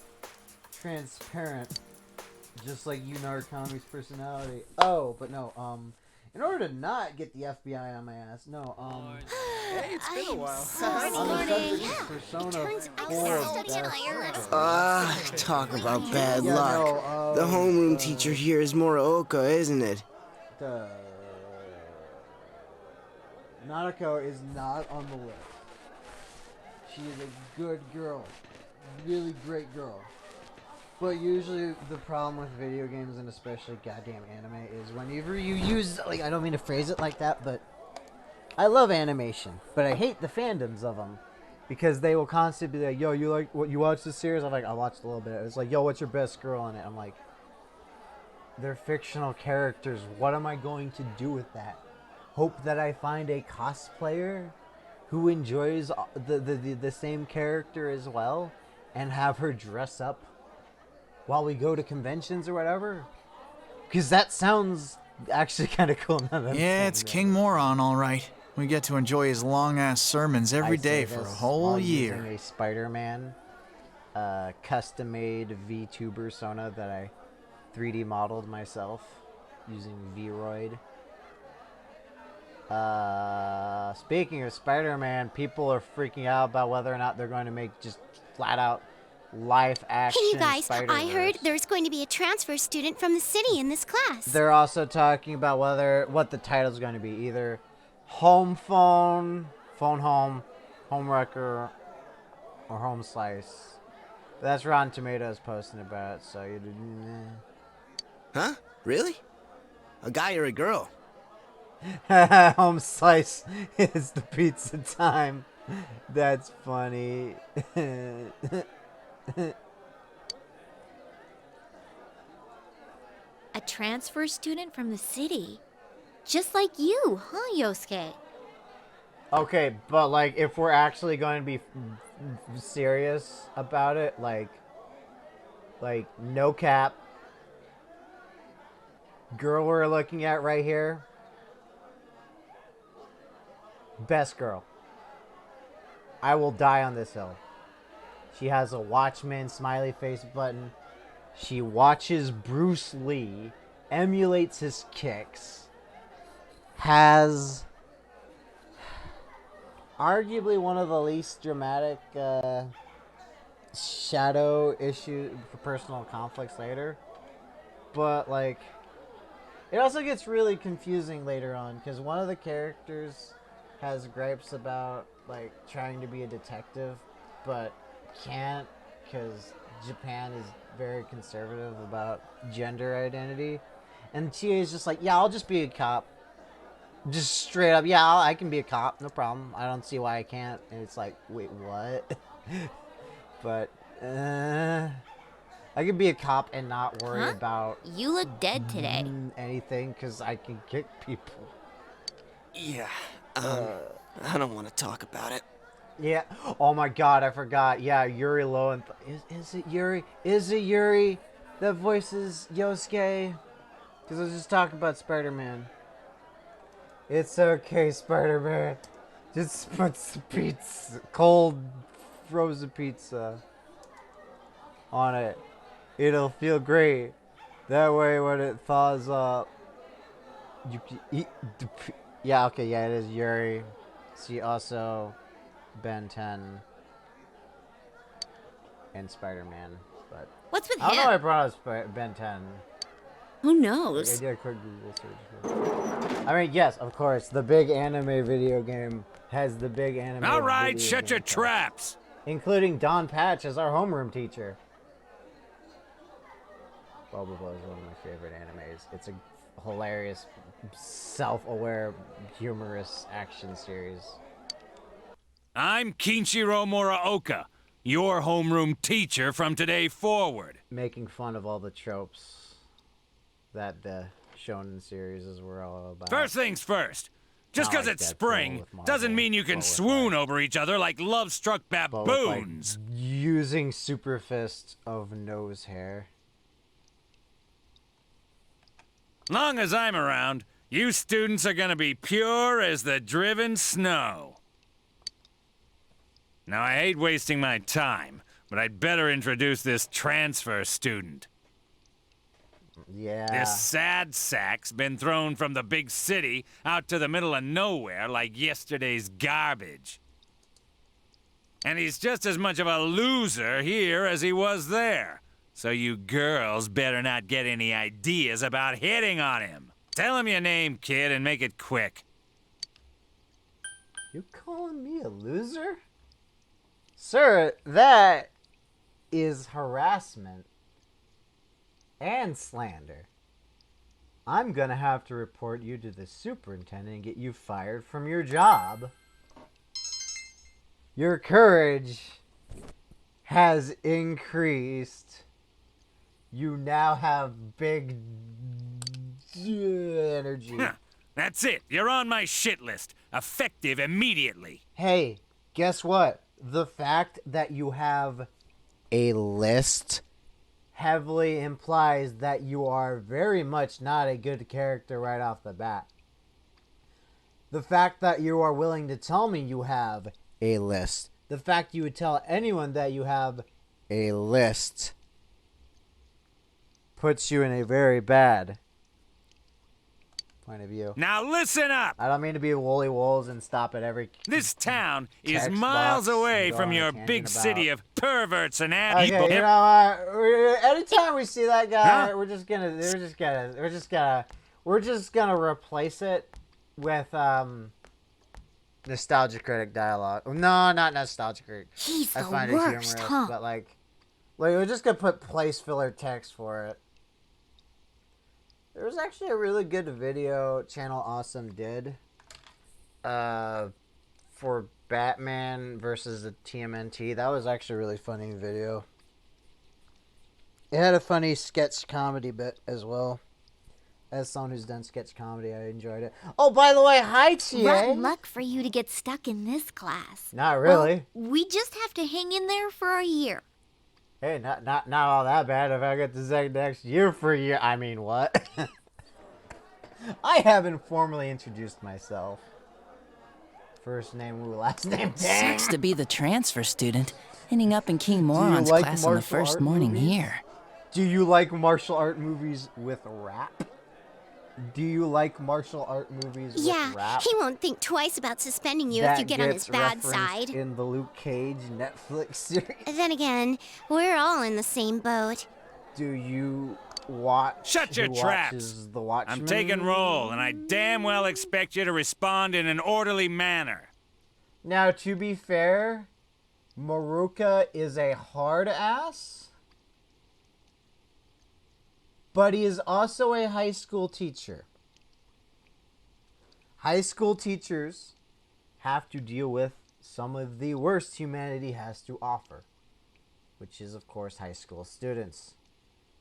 transparent. Just like Yu Narukami's personality. Oh, but no, in order to not get the FBI on my ass, no, Hey, it's been a while. Talk about bad luck. The homeroom teacher here is Muraoka, isn't it? Nanako is not on the list. She is a good girl. Really great girl. But usually the problem with video games and especially goddamn anime is whenever you use, like, I don't mean to phrase it like that, but I love animation, but I hate the fandoms of them because they will constantly be like, yo, you like what you watch this series? I'm like, I watched a little bit. It's like, yo, what's your best girl in it? I'm like, they're fictional characters. What am I going to do with that? Hope that I find a cosplayer who enjoys the same character as well and have her dress up while we go to conventions or whatever? Because that sounds actually kind of cool. Yeah, it's King Moron, all right. We get to enjoy his long-ass sermons every day for a whole year. Using a Spider-Man custom-made Vtuber-Sona that I 3D modeled myself using Vroid. Speaking of Spider-Man, people are freaking out about whether or not they're going to make just flat-out live action. Hey, you guys, Spider-Verse. I heard there's going to be a transfer student from the city in this class. They're also talking about what the title's going to be. Either Home Phone, Phone Home, Home Wrecker, or Home Slice. That's Rotten Tomatoes posting about it, so you didn't... Huh? Really? A guy or a girl? Home Slice is the pizza time. That's funny. A transfer student from the city. Just like you, huh, Yosuke? Okay, but like if we're actually going to be serious about it, like no cap, girl we're looking at right here, best girl. I will die on this hill. She has a Watchman smiley face button. She watches Bruce Lee, emulates his kicks, has arguably one of the least dramatic shadow issue for personal conflicts later. But like, it also gets really confusing later on because one of the characters has gripes about like trying to be a detective, but can't because Japan is very conservative about gender identity. And TA is just like, yeah, I'll just be a cop. Just straight up, yeah, I can be a cop, no problem. I don't see why I can't. And it's like, wait, what? But, I can be a cop and not worry about... You look dead today. Anything, because I can kick people. Yeah, I don't want to talk about it. Yeah. Oh my god, I forgot. Yeah, Yuri Lowenthal. Is it Yuri? Is it Yuri that voices Yosuke? Because I was just talking about Spider-Man. It's okay, Spider-Man. Just put some pizza, cold frozen pizza on it. It'll feel great. That way when it thaws up, you can eat the yeah, okay, yeah, it is Yuri. See also Ben 10 and Spider-Man, but what's with I don't him? know why I brought up Ben 10. Who knows? I did a quick Google search. I mean, yes, of course, the big anime video game has the big anime. All right, video shut game your cast, traps. including Don Patch as our homeroom teacher. Blah Blah Blah is one of my favorite animes. It's a hilarious, self-aware, humorous action series. I'm Kinshiro Muraoka, your homeroom teacher from today forward. Making fun of all the tropes that the shonen series were all about. First things first. Just Not because like it's Deadpool spring with Marvel, doesn't mean you can but with, swoon over each other like love-struck but with, baboons. using super fist of nose hair. Long as I'm around, you students are gonna be pure as the driven snow. Now, I hate wasting my time, but I'd better introduce this transfer student. Yeah. This sad sack's been thrown from the big city out to the middle of nowhere like yesterday's garbage. And he's just as much of a loser here as he was there. So you girls better not get any ideas about hitting on him. Tell him your name, kid, and make it quick. You calling me a loser? Sir, that is harassment and slander. I'm gonna have to report you to the superintendent and get you fired from your job. Your courage has increased. You now have big energy. That's it. You're on my shit list. Effective immediately. Hey, guess what? The fact that you have a list heavily implies that you are very much not a good character right off the bat. The fact that you are willing to tell me you have a list, the fact you would tell anyone that you have a list, puts you in a very bad point of view. Now listen up! I don't mean to be woolly wolves and stop at every This town is text miles box away and go from on a your tangent big about- city of perverts and Okay, people. you know what? Anytime we see that guy, we're just gonna replace it with nostalgia critic dialogue. No, not nostalgia critic. He's I the find worst, it humorous, huh? but like we're just gonna put place filler text for it. There was actually a really good video Channel Awesome did for Batman versus the TMNT. That was actually a really funny video. It had a funny sketch comedy bit as well. As someone who's done sketch comedy, I enjoyed it. Oh, by the way, hi, TA! Rotten luck for you to get stuck in this class. Not really. Well, we just have to hang in there for a year. Hey, not all that bad. If I get the next year for a year, I mean, what? I haven't formally introduced myself. First name Wu, last name Dang. Sucks to be the transfer student, ending up in King Do you Moron's like class on the martial first art morning movies? here. Do you like martial art movies with rap? Do you like martial art movies with Yeah, rap? he won't think twice about suspending you that if you get on his gets bad referenced side. in the Luke Cage Netflix series? Then again, we're all in the same boat. Do you watch? Shut your who traps! watches The Watchmen? I'm taking roll, and I damn well expect you to respond in an orderly manner. Now, to be fair, Maruka is a hard ass, but he is also a high school teacher. High school teachers have to deal with some of the worst humanity has to offer, which is, of course, high school students.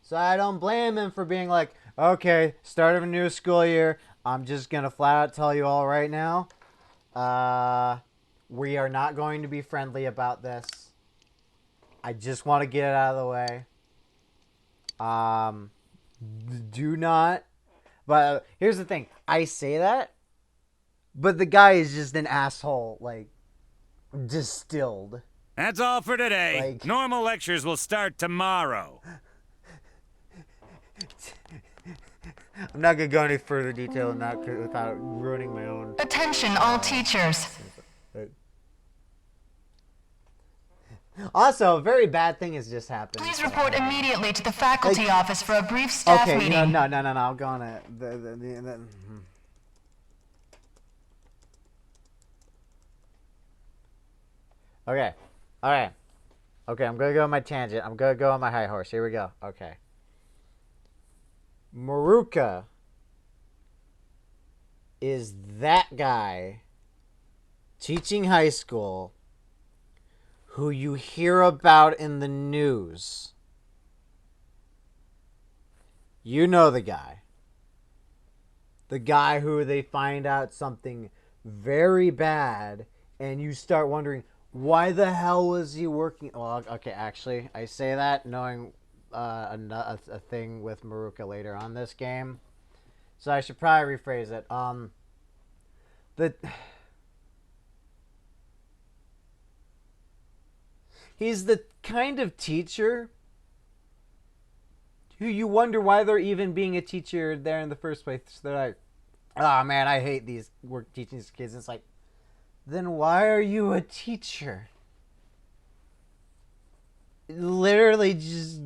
So I don't blame him for being like, okay, start of a new school year, I'm just going to flat out tell you all right now, we are not going to be friendly about this. I just want to get it out of the way. Do not. But here's the thing. I say that, but the guy is just an asshole, like, distilled. That's all for today. Like- Normal lectures will start tomorrow. I'm not going to go any further detail than that without ruining my own. Attention all teachers. Also, a very bad thing has just happened. Please report immediately to the faculty office for a brief staff okay, meeting. Okay, no. I'll go on it. Okay. All right. Okay, I'm going to go on my tangent. I'm going to go on my high horse. Here we go. Okay. Maruka is that guy teaching high school who you hear about in the news. You know the guy. The guy who they find out something very bad and you start wondering, why the hell was he working? Well, okay, actually, I say that knowing a thing with Maruka later on this game. So I should probably rephrase it. He's the kind of teacher who you wonder why they're even being a teacher there in the first place. They're like, oh man, I hate these work teaching these kids. It's like, then why are you a teacher? Literally just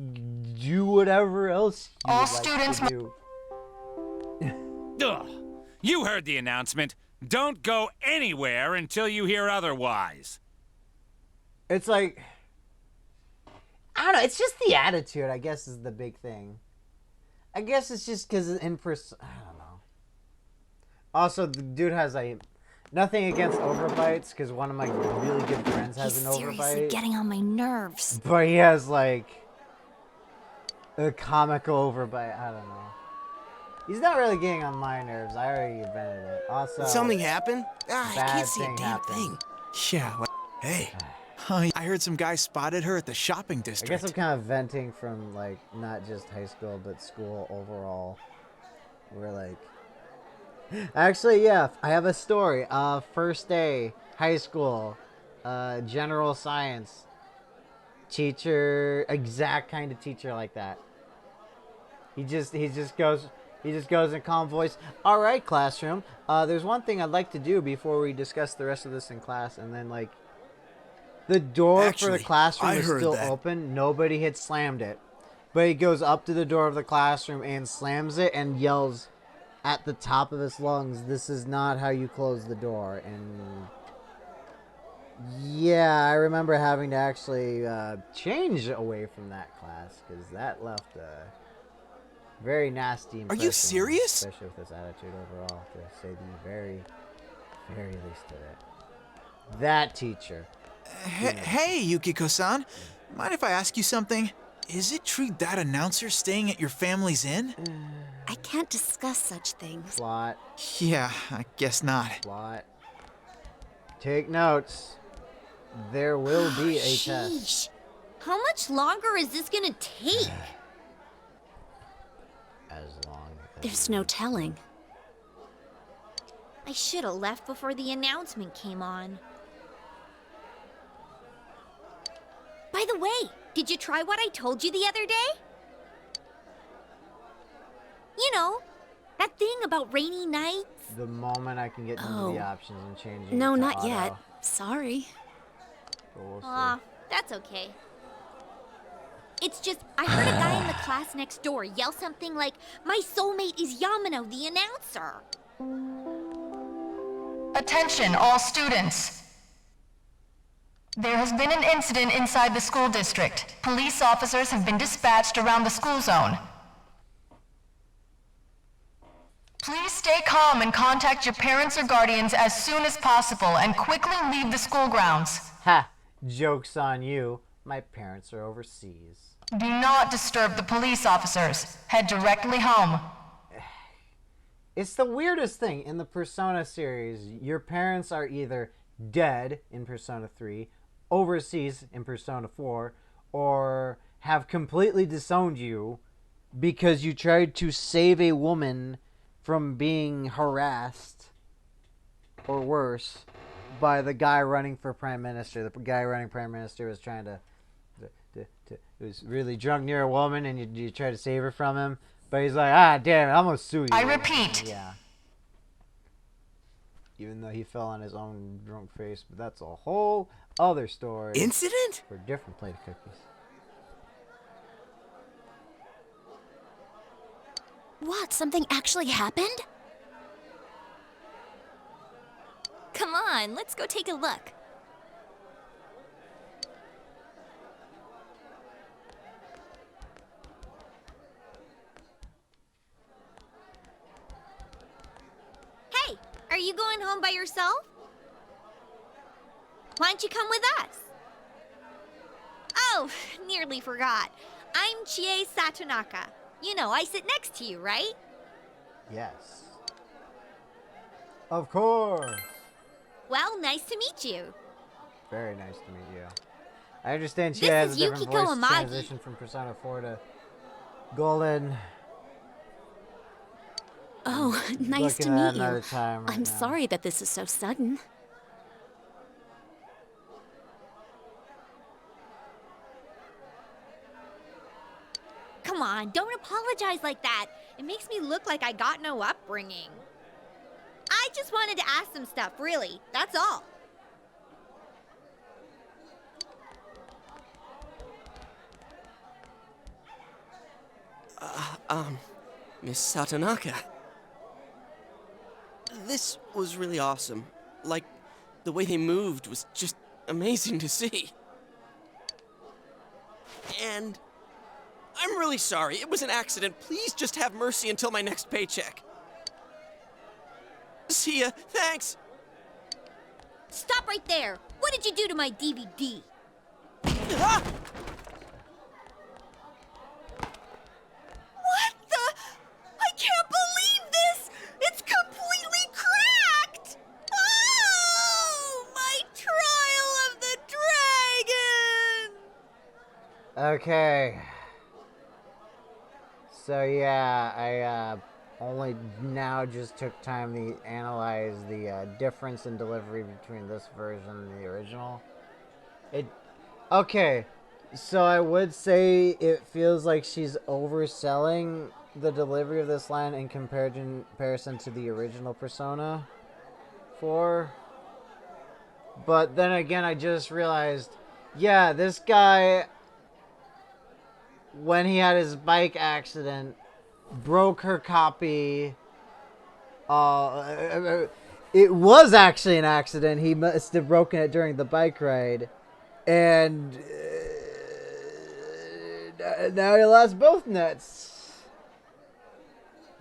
do whatever else you All like students to do. Ugh. You heard the announcement. Don't go anywhere until you hear otherwise. It's like, I don't know. It's just the attitude, I guess, is the big thing. I guess it's just because in person. I don't know. Also, the dude has a nothing against overbites because one of my really good friends has an overbite. He's seriously getting on my nerves. But he has like a comical overbite. I don't know. He's not really getting on my nerves. I already invented it. Also, Did something happen? I can't see a damn happened. thing. Yeah, hey. I heard some guy spotted her at the shopping I district. guess I'm kind of venting from like not just high school but school overall. We're like, actually, yeah, I have a story. First day, high school, general science teacher, exact kind of teacher like that. He just goes in calm voice. All right, classroom. There's one thing I'd like to do before we discuss the rest of this in class, and then like. The door for the classroom is still open. Nobody had slammed it. But he goes up to the door of the classroom and slams it and yells at the top of his lungs, "This is not how you close the door." And yeah, I remember having to actually change away from that class because that left a very nasty impression. Are you serious? Especially with his attitude overall, to say the very, very least of it. That teacher. Hey, Yukiko-san. Mind if I ask you something? Is it true that announcer's staying at your family's inn? I can't discuss such things. Plot. Yeah, I guess not. Plot. Take notes. There will be a test. How much longer is this gonna take? As long as There's no telling. I should have left before the announcement came on. By the way, did you try what I told you the other day? You know, that thing about rainy nights? the moment I can get into the options and change it. No, to not auto. yet. Sorry. But we'll see. Aw, that's okay. It's just, I heard a guy in the class next door yell something like, "My soulmate is Yamano, the announcer." Attention, all students. There has been an incident inside the school district. Police officers have been dispatched around the school zone. Please stay calm and contact your parents or guardians as soon as possible and quickly leave the school grounds. Ha! Joke's on you. My parents are overseas. Do not disturb the police officers. Head directly home. It's the weirdest thing in the Persona series. Your parents are either dead in Persona 3, overseas in Persona 4, or have completely disowned you because you tried to save a woman from being harassed, or worse, by the guy running for Prime Minister. The guy running Prime Minister was trying to was really drunk near a woman, and you try to save her from him. But he's like, ah, damn it, I'm gonna sue you. I repeat. Yeah. even though he fell on his own drunk face. But that's a whole other story. Incident? For a different plate of cookies. What? Something actually happened? Come on, let's go take a look. Hey, are you going home by yourself? Why don't you come with us? Oh, nearly forgot. I'm Chie Satonaka. You know, I sit next to you, right? Yes. Of course. Well, nice to meet you. Very nice to meet you. I understand she This has is a different Yukiko voice Amagi. transition from Persona 4 to Golden. Oh, nice to Looking at meet another you. time right I'm now. sorry that this is so sudden. Come on, don't apologize like that. It makes me look like I got no upbringing. I just wanted to ask some stuff, really. That's all. Miss Satonaka. This was really awesome. Like, the way they moved was just amazing to see. And I'm really sorry. It was an accident. Please just have mercy until my next paycheck. See ya. Thanks. Stop right there. What did you do to my DVD? Ah! What the? I can't believe this! It's completely cracked! Oh! My trial of the dragon! Okay. So yeah, I only now just took time to analyze the difference in delivery between this version and the original. Okay, so I would say it feels like she's overselling the delivery of this line in comparison to the original Persona 4. But then again, I just realized, yeah, this guy, when he had his bike accident, broke her copy. It was actually an accident. He must have broken it during the bike ride. And now he lost both nuts.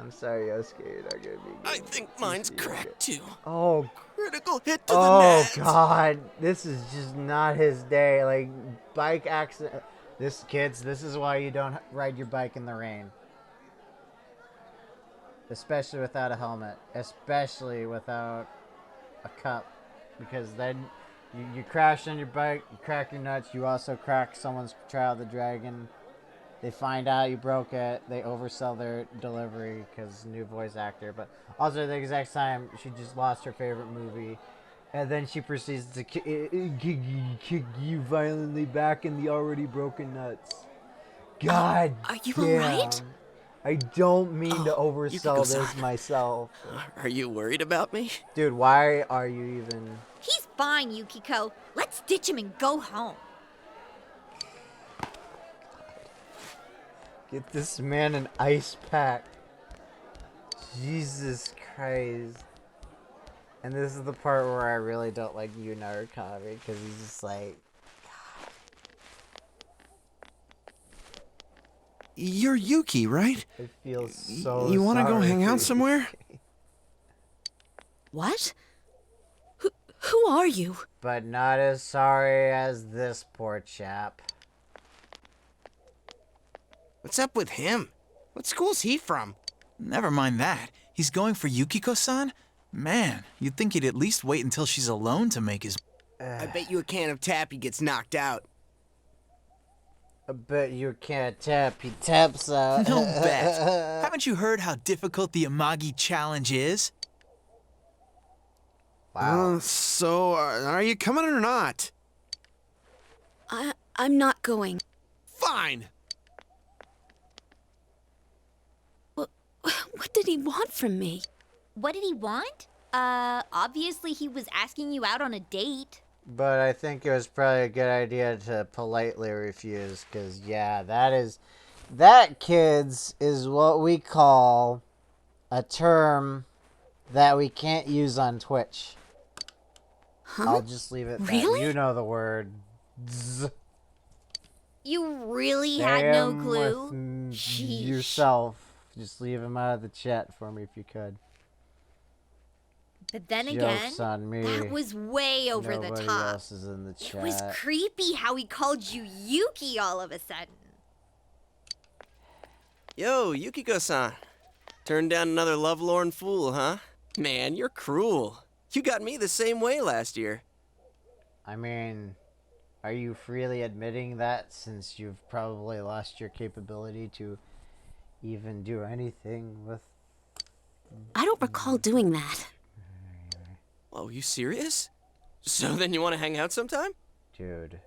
I'm sorry, Yosuke. You're not gonna be good. I think mine's cracked too. Oh, critical hit to the net. Oh God, this is just not his day. Like, bike accident. This is why you don't ride your bike in the rain. Especially without a helmet. Especially without a cup. Because then you crash on your bike, you crack your nuts, you also crack someone's Trial of the Dragon. They find out you broke it, they oversell their delivery because new voice actor. But also at the exact time, she just lost her favorite movie. And then she proceeds to kick you violently back in the already broken nuts. God Are you damn. alright? I don't mean to oversell this Yukiko-san. myself. Are you worried about me? Dude, why are you even... He's fine, Yukiko. Let's ditch him and go home. Get this man an ice pack. Jesus Christ. And this is the part where I really don't like Yu Narukami, because he's just like... You're Yuki, right? It feels so You want to go sorry hang for out you. somewhere? What? Who are you? But not as sorry as this poor chap. What's up with him? What school's he from? Never mind that. He's going for Yukiko-san? Man, you'd think he'd at least wait until she's alone to make his... I bet you a can of tappy gets knocked out. I bet you can't tap, he taps out. No bet. Haven't you heard how difficult the Amagi challenge is? Wow. So, are you coming or not? I'm not going. Fine. What did he want from me? What did he want? Obviously he was asking you out on a date. But I think it was probably a good idea to politely refuse, because, yeah, that, kids, is what we call a term that we can't use on Twitch. Huh? I'll just leave it that. Really? You know the word. Zzz. You really had no Damn clue? with Sheesh. yourself. Just leave him out of the chat for me if you could. But then Joke's again, on me. that was way over the Nobody top. else is in the chat. It was creepy how he called you Yuki all of a sudden. Yo, Yukiko-san. Turned down another lovelorn fool, huh? Man, you're cruel. You got me the same way last year. I mean, are you freely admitting that, since you've probably lost your capability to even do anything with... I don't recall doing that. Oh, you serious? So then you want to hang out sometime? Dude,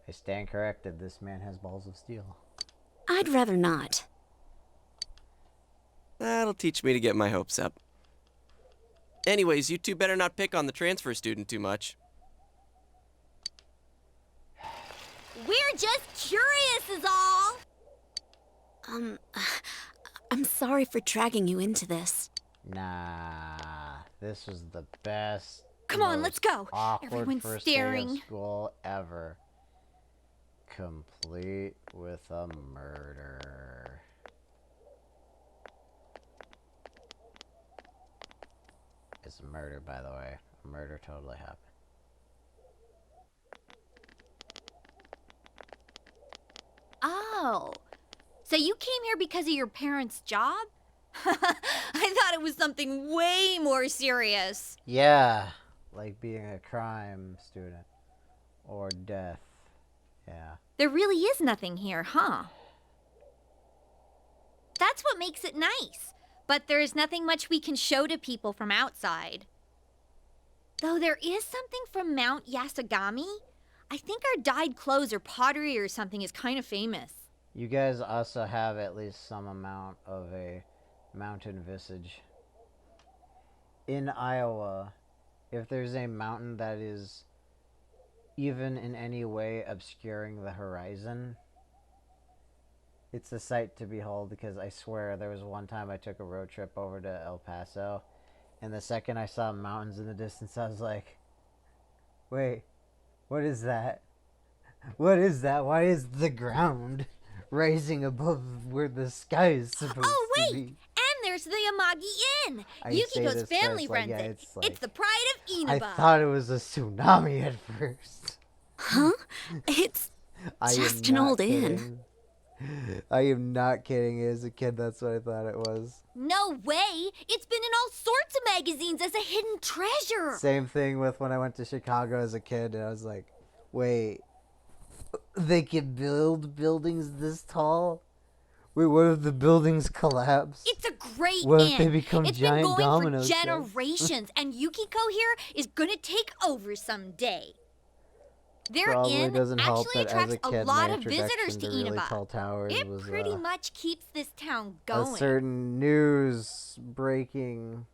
I stand corrected. This man has balls of steel. I'd rather not. That'll teach me to get my hopes up. Anyways, you two better not pick on the transfer student too much. We're just curious is all. I'm sorry for dragging you into this. Nah, this was the best. Come on, let's go. Awkward Everyone's first staring. day of school ever. Complete with a murder. It's a murder, by the way. A murder totally happened. Oh, so you came here because of your parents' job? I thought it was something way more serious. Yeah, like being a crime student. Or death. Yeah. There really is nothing here, huh? That's what makes it nice. But there's nothing much we can show to people from outside. Though there is something from Mount Yasogami. I think our dyed clothes or pottery or something is kind of famous. You guys also have at least some amount of a mountain visage. In Iowa, if there's a mountain that is even in any way obscuring the horizon, it's a sight to behold, because I swear there was one time I took a road trip over to El Paso, and the second I saw mountains in the distance, I was like, wait, what is that? What is that? Why is the ground rising above where the sky is supposed to be? And there's the Amagi Inn. I say Yukiko's this family first, like, runs yeah, it. it's It's the pride of Inaba. I thought it was a tsunami at first. Huh? It's just an old inn. I am not kidding. As a kid, that's what I thought it was. No way! It's been in all sorts of magazines as a hidden treasure! Same thing with when I went to Chicago as a kid, and I was like, wait, they can build buildings this tall? Wait, what if the buildings collapse? It's a great What inn. if they become It's giant been going domino for sets? generations, and Yukiko here is gonna take over someday. Their Probably inn doesn't help actually that attracts as a a kid, lot my of visitors introduction to to really Inaba. tall towers It was pretty much keeps this town a going. certain news breaking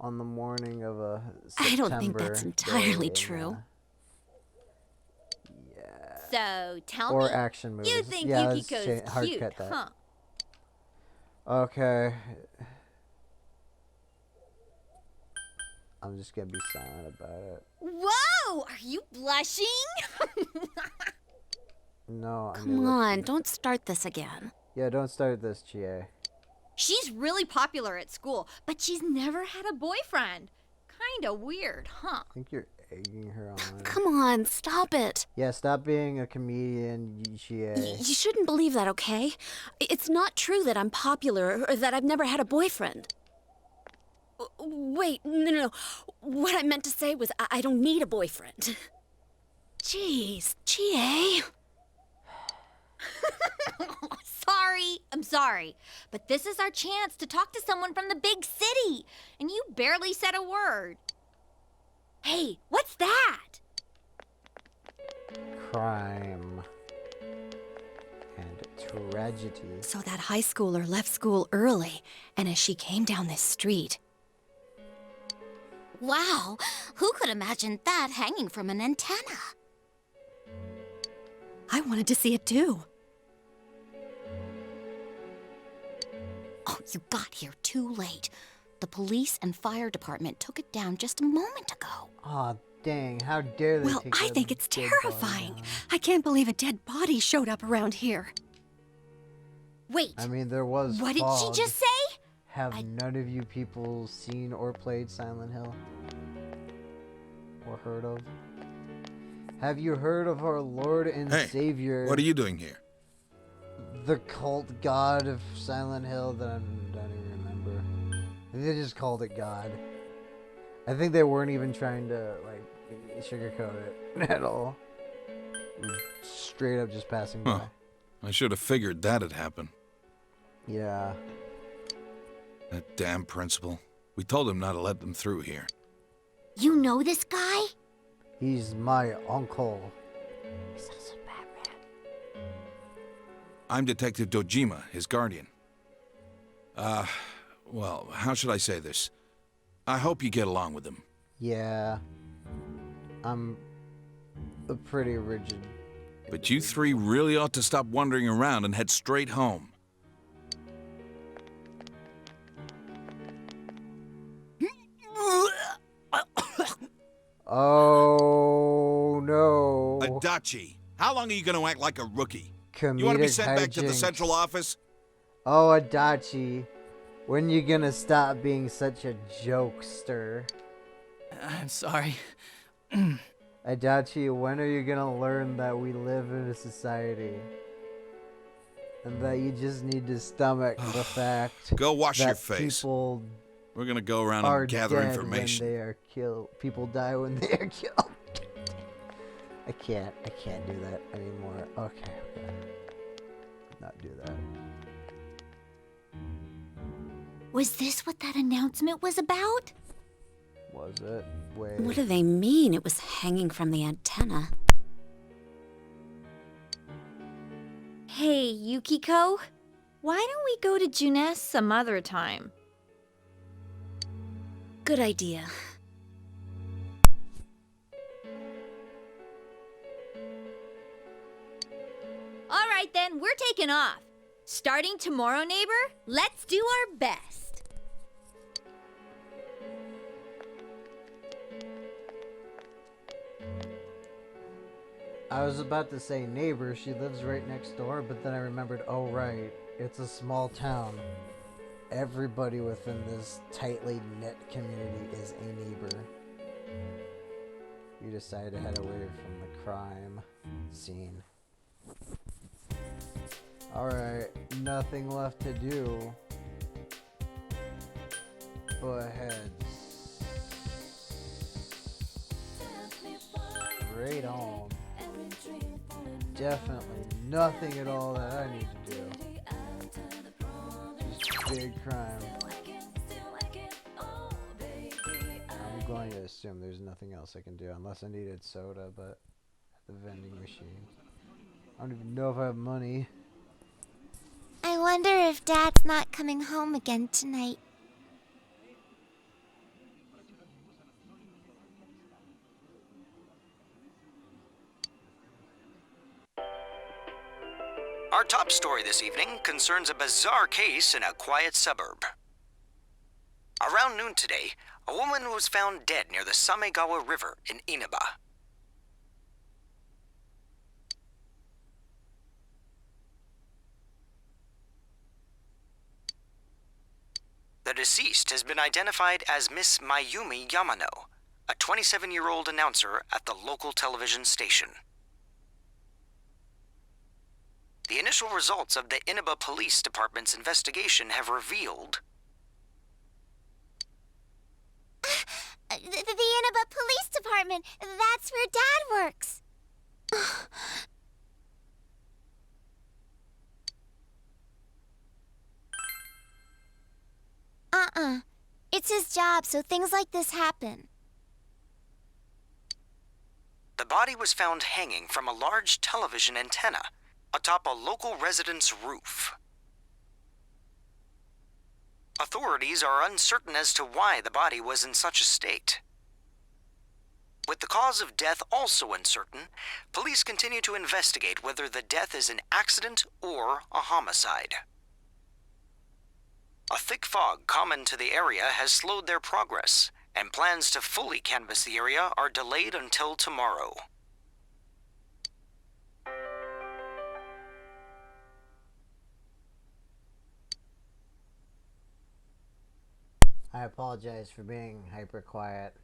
on the morning of a September I don't think that's entirely day in, true. So tell or me, action movies. you think Yeah, let's Yukiko's hard cute, cut that. huh? Okay. I'm just gonna be silent about it. Whoa! Are you blushing? No, I'm Come on, don't start this again. Yeah, don't start this, Chie. She's really popular at school, but she's never had a boyfriend. Kinda weird, huh? I think you're egging her on. Come on, stop it. Yeah, stop being a comedian, Chie. You shouldn't believe that, okay? It's not true that I'm popular or that I've never had a boyfriend. Wait, no. What I meant to say was I don't need a boyfriend. Jeez, Chie. I'm sorry, but this is our chance to talk to someone from the big city, and you barely said a word. Hey, what's that? Crime and tragedy. So that high schooler left school early, and as she came down this street, Wow, who could imagine that hanging from an antenna? I wanted to see it too. Oh, you got here too late. The police and fire department took it down just a moment ago. Aw, dang, how dare they Well, take I the think it's dead body terrifying. down. I can't believe a dead body showed up around here. Wait, I mean, there was what did she fog. just say? Have none of you people seen or played Silent Hill? Or heard of? Have you heard of our Lord and Hey, Savior? what are you doing here? The cult god of Silent Hill that I don't even remember. I think they just called it God. I think they weren't even trying to, like, sugarcoat it at all. It was straight up just passing by. Huh. I should have figured that'd happen. Yeah. That damn principal. We told him not to let them through here. You know this guy? He's my uncle. He's also Batman. I'm Detective Dojima, his guardian. Well, how should I say this? I hope you get along with him. Yeah. I'm a pretty rigid. But you three really ought to stop wandering around and head straight home. Oh, no. Adachi, how long are you going to act like a rookie? Comedic You want to be sent back to the hijinks. central office? Oh, Adachi. When you gonna stop being such a jokester? I'm sorry. Adachi, when are you gonna learn that we live in a society? And that you just need to stomach the fact Go wash that your face. people We're going to go around are and gather dead information. when they are killed. People die when they are killed. I can't do that anymore. Okay. Not do that. Was this what that announcement was about? Was it? Wait. What do they mean it was hanging from the antenna? Hey, Yukiko, why don't we go to Junes some other time? Good idea. All right then, we're taking off. Starting tomorrow, neighbor, let's do our best. I was about to say neighbor, she lives right next door, but then I remembered, oh right, it's a small town. Everybody within this tightly knit community is a neighbor. You decided to head away from the crime scene. Alright, nothing left to do. Go ahead. Straight on. Definitely nothing at all that I need to do. Just big crime. I'm going to assume there's nothing else I can do unless I needed soda, but at the vending machine. I don't even know if I have money. I wonder if Dad's not coming home again tonight. Our top story this evening concerns a bizarre case in a quiet suburb. Around noon today, a woman was found dead near the Samegawa River in Inaba. The deceased has been identified as Miss Mayumi Yamano, a 27-year-old announcer at the local television station. The initial results of the Inaba Police Department's investigation have revealed The Inaba Police Department! That's where Dad works! It's his job, so things like this happen. the body was found hanging from a large television antenna atop a local resident's roof. Authorities are uncertain as to why the body was in such a state. With the cause of death also uncertain, police continue to investigate whether the death is an accident or a homicide. A thick fog common to the area has slowed their progress, and plans to fully canvass the area are delayed until tomorrow. I apologize for being hyper quiet.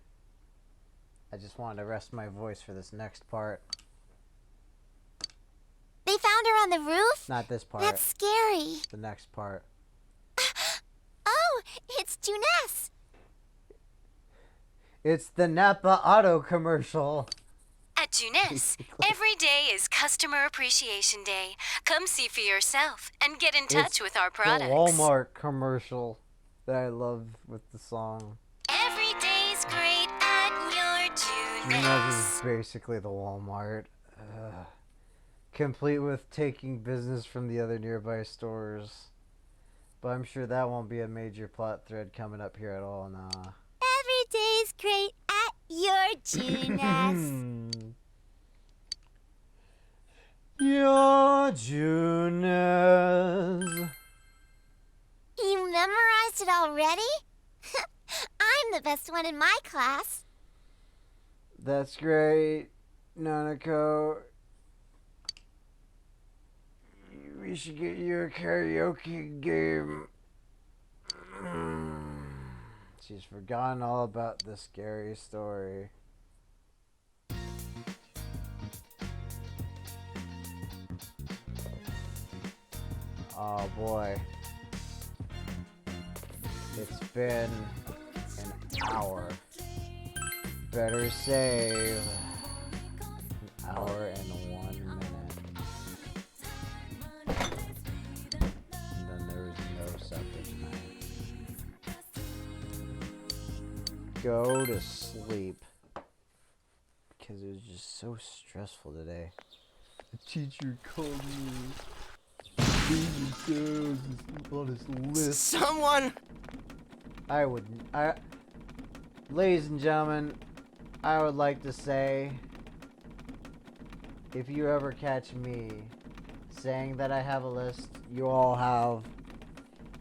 I just wanted to rest my voice for this next part. They found her on the roof? Not this part. That's scary. The next part. Oh, it's Juness. It's the Napa Auto commercial. At Juness, every day is Customer Appreciation Day. Come see for yourself and get in touch with our products. The Walmart commercial that I love with the song. Every day's great at your Juness Juness. is basically the Walmart. Complete with taking business from the other nearby stores. But I'm sure that won't be a major plot thread coming up here at all, nah. Every day's great at your Juness. Your Juness. You memorized it already? I'm the best one in my class. That's great, Nanako. We should get you a karaoke game. She's forgotten all about this scary story. Oh boy. It's been an hour. Better save. An hour and 1 minute. And then there was no subject tonight. Go to sleep. Because it was just so stressful today. The teacher called me. On his list. Someone! Ladies and gentlemen, I would like to say, if you ever catch me saying that I have a list, you all have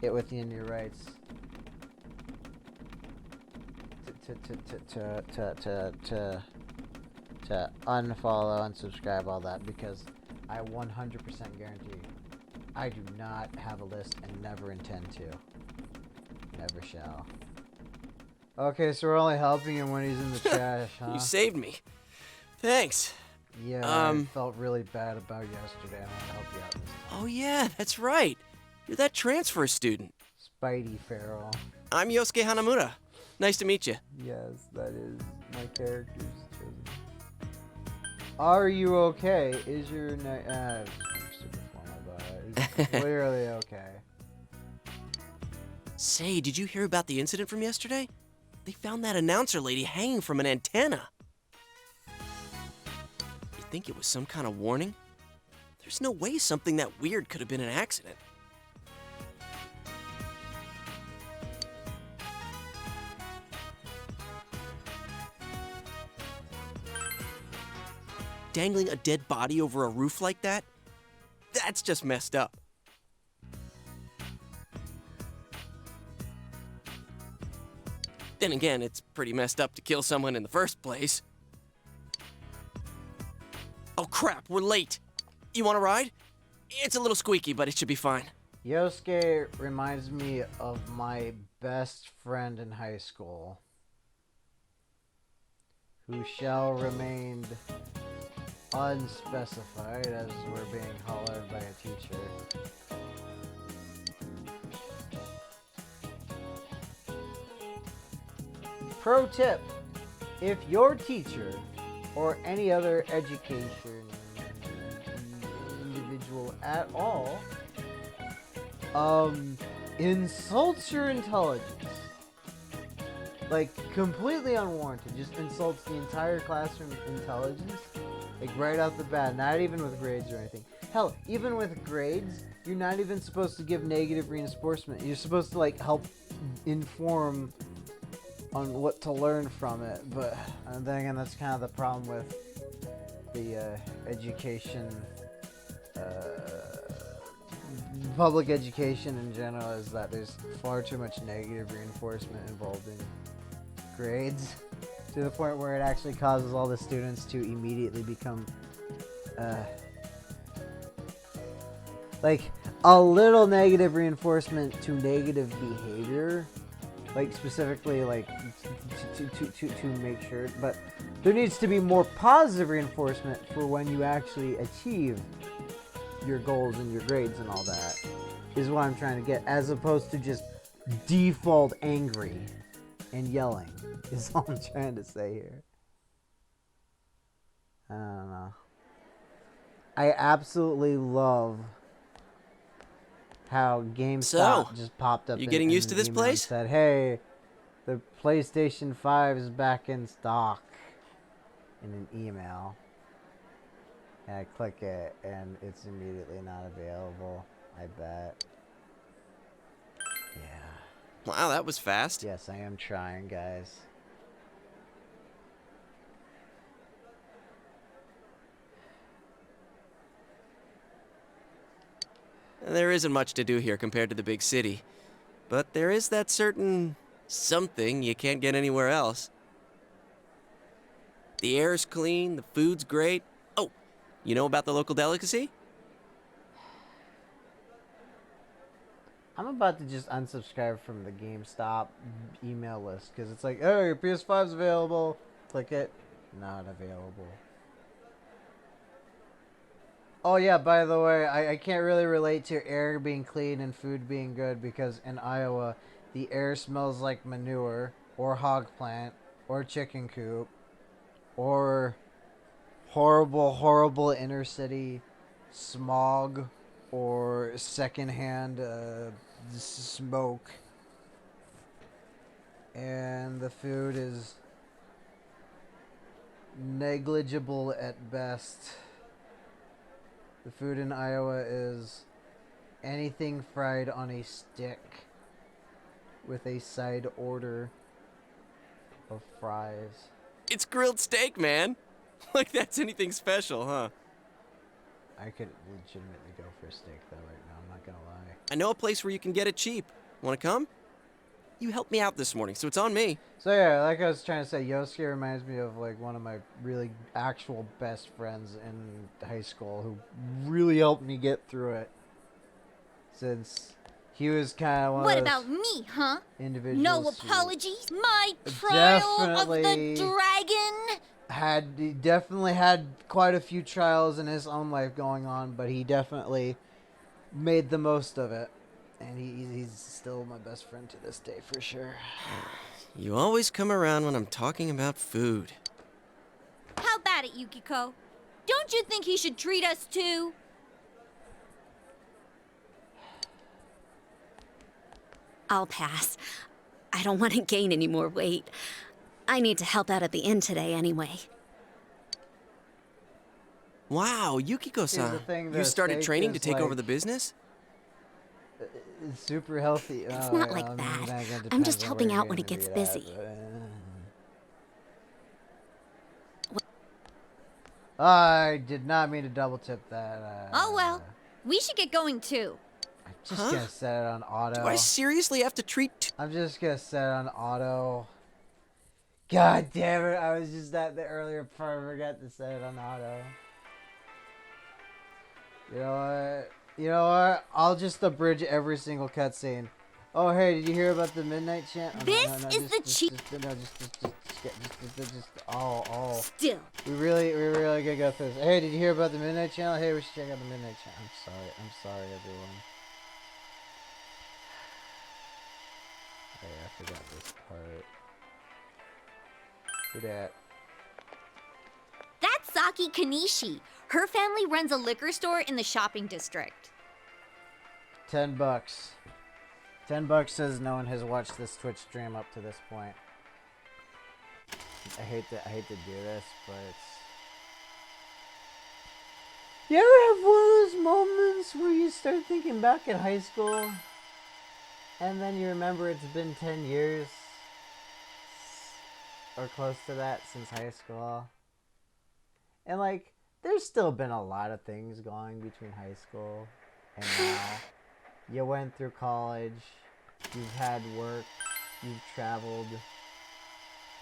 it within your rights to unfollow, unsubscribe, all that, because I 100% guarantee I do not have a list and never intend to. Never shall. Okay, so we're only helping him when he's in the trash, huh? You saved me. Thanks. Yeah, I felt really bad about yesterday. I want to help you out this time. Oh yeah, that's right. You're that transfer student. Spidey Farrell. I'm Yosuke Hanamura. Nice to meet you. Yes, that is my character's chosen. Are you okay? Is your super formal, but he's clearly okay. Say, did you hear about the incident from yesterday? They found that announcer lady hanging from an antenna. You think it was some kind of warning? There's no way something that weird could have been an accident. Dangling a dead body over a roof like that? That's just messed up. Then again, it's pretty messed up to kill someone in the first place. Oh crap, we're late. You want to ride? It's a little squeaky, but it should be fine. Yosuke reminds me of my best friend in high school, who shall remain unspecified as we're being hollered by a teacher. Pro tip: if your teacher or any other education individual at all insults your intelligence, like completely unwarranted, just insults the entire classroom intelligence, like right out the bat, not even with grades or anything. Hell, even with grades, you're not even supposed to give negative reinforcement. You're supposed to like help inform on what to learn from it. But then again, that's kind of the problem with the education, public education in general, is that there's far too much negative reinforcement involved in grades, to the point where it actually causes all the students to immediately become like a little negative reinforcement to negative behavior, like specifically like to make sure, but there needs to be more positive reinforcement for when you actually achieve your goals and your grades and all that, is what I'm trying to get, as opposed to just default angry and yelling, is all I'm trying to say here. I don't know. I absolutely love how GameStop just popped up. You getting used to this place? Said, "Hey, the PlayStation 5 is back in stock," in an email. And I click it, and it's immediately not available. I bet. Yeah. Wow, that was fast. Yes, I am trying, guys. There isn't much to do here compared to the big city, but there is that certain something you can't get anywhere else. The air's clean, the food's great. Oh, you know about the local delicacy? I'm about to just unsubscribe from the GameStop email list, because it's like, oh, your PS5's available. Click it. Not available. Oh yeah, by the way, I can't really relate to air being clean and food being good, because in Iowa, the air smells like manure, or hog plant, or chicken coop, or horrible, horrible inner city smog, or secondhand smoke. And the food is negligible at best. The food in Iowa is anything fried on a stick with a side order of fries. It's grilled steak, man. Like that's anything special, huh? I could legitimately go for a steak though right now, I'm not gonna lie. I know a place where you can get it cheap. Wanna come? You helped me out this morning, so it's on me. So yeah, like I was trying to say, Yosuke reminds me of like one of my really actual best friends in high school who really helped me get through it. Since he was kind of one What of those about me, huh? individuals No apologies? My trial of the dragon? He definitely had quite a few trials in his own life going on, but he definitely made the most of it. And he's still my best friend to this day, for sure. You always come around when I'm talking about food. How about it, Yukiko? Don't you think he should treat us too? I'll pass. I don't want to gain any more weight. I need to help out at the inn today anyway. Wow, Yukiko-san, you started training to take over the business? It's super healthy. It's not like that. I'm just helping out when it gets busy. I did not mean to double tip that. Oh well, we should get going too. I'm just gonna set it on auto. Do I seriously have to treat... I'm just gonna set it on auto. God damn it, I was just at the earlier part, I forgot to set it on auto. You know what? You know what? I'll just abridge every single cutscene. Oh, hey, did you hear about the midnight chant? Oh, oh. Still. We really gotta go through this. Hey, did you hear about the midnight channel? Hey, we should check out the midnight channel. I'm sorry, everyone. Hey, I forgot this part. Who that? That's Saki Kanishi. Her family runs a liquor store in the shopping district. $10. $10 says no one has watched this Twitch stream up to this point. I hate to do this, but it's... You ever have one of those moments where you start thinking back in high school, and then you remember it's been 10 years or close to that since high school. And like, there's still been a lot of things going between high school and now. You went through college, you've had work, you've traveled,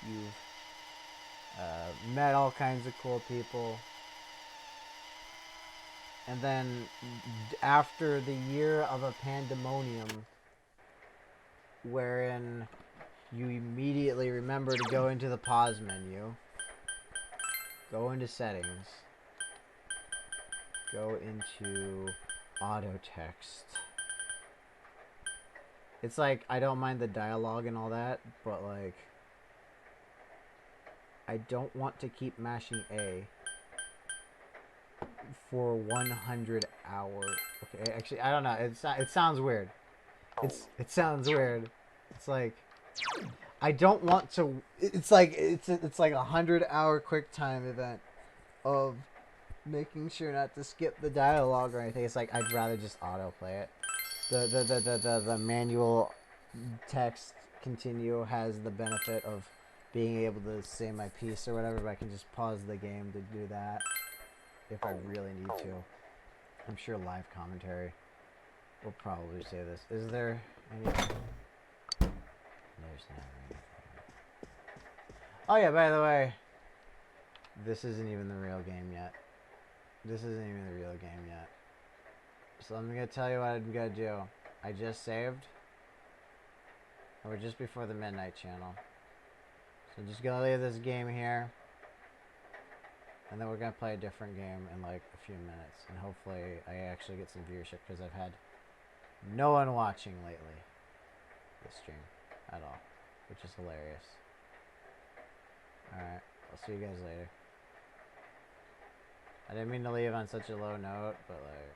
you've met all kinds of cool people. And then after the year of a pandemonium, wherein you immediately remember to go into the pause menu, go into settings, go into auto text. It's like, I don't mind the dialogue and all that, but like, I don't want to keep mashing A for 100 hours. Okay, actually, I don't know. It sounds weird. It sounds weird. It's like, I don't want to. It's like it's like a 100-hour quick time event of making sure not to skip the dialogue or anything. It's like, I'd rather just autoplay it. The manual text continue has the benefit of being able to say my piece or whatever, but I can just pause the game to do that if I really need to. I'm sure live commentary will probably say this. Is there anything? There's never anything. Oh yeah, by the way, this isn't even the real game yet. This isn't even the real game yet. So I'm gonna tell you what I'm gonna do. I just saved. And we're just before the midnight channel. So I'm just gonna leave this game here. And then we're gonna play a different game in like a few minutes. And hopefully I actually get some viewership, because I've had no one watching lately this stream at all, which is hilarious. Alright, I'll see you guys later. I didn't mean to leave on such a low note, but like...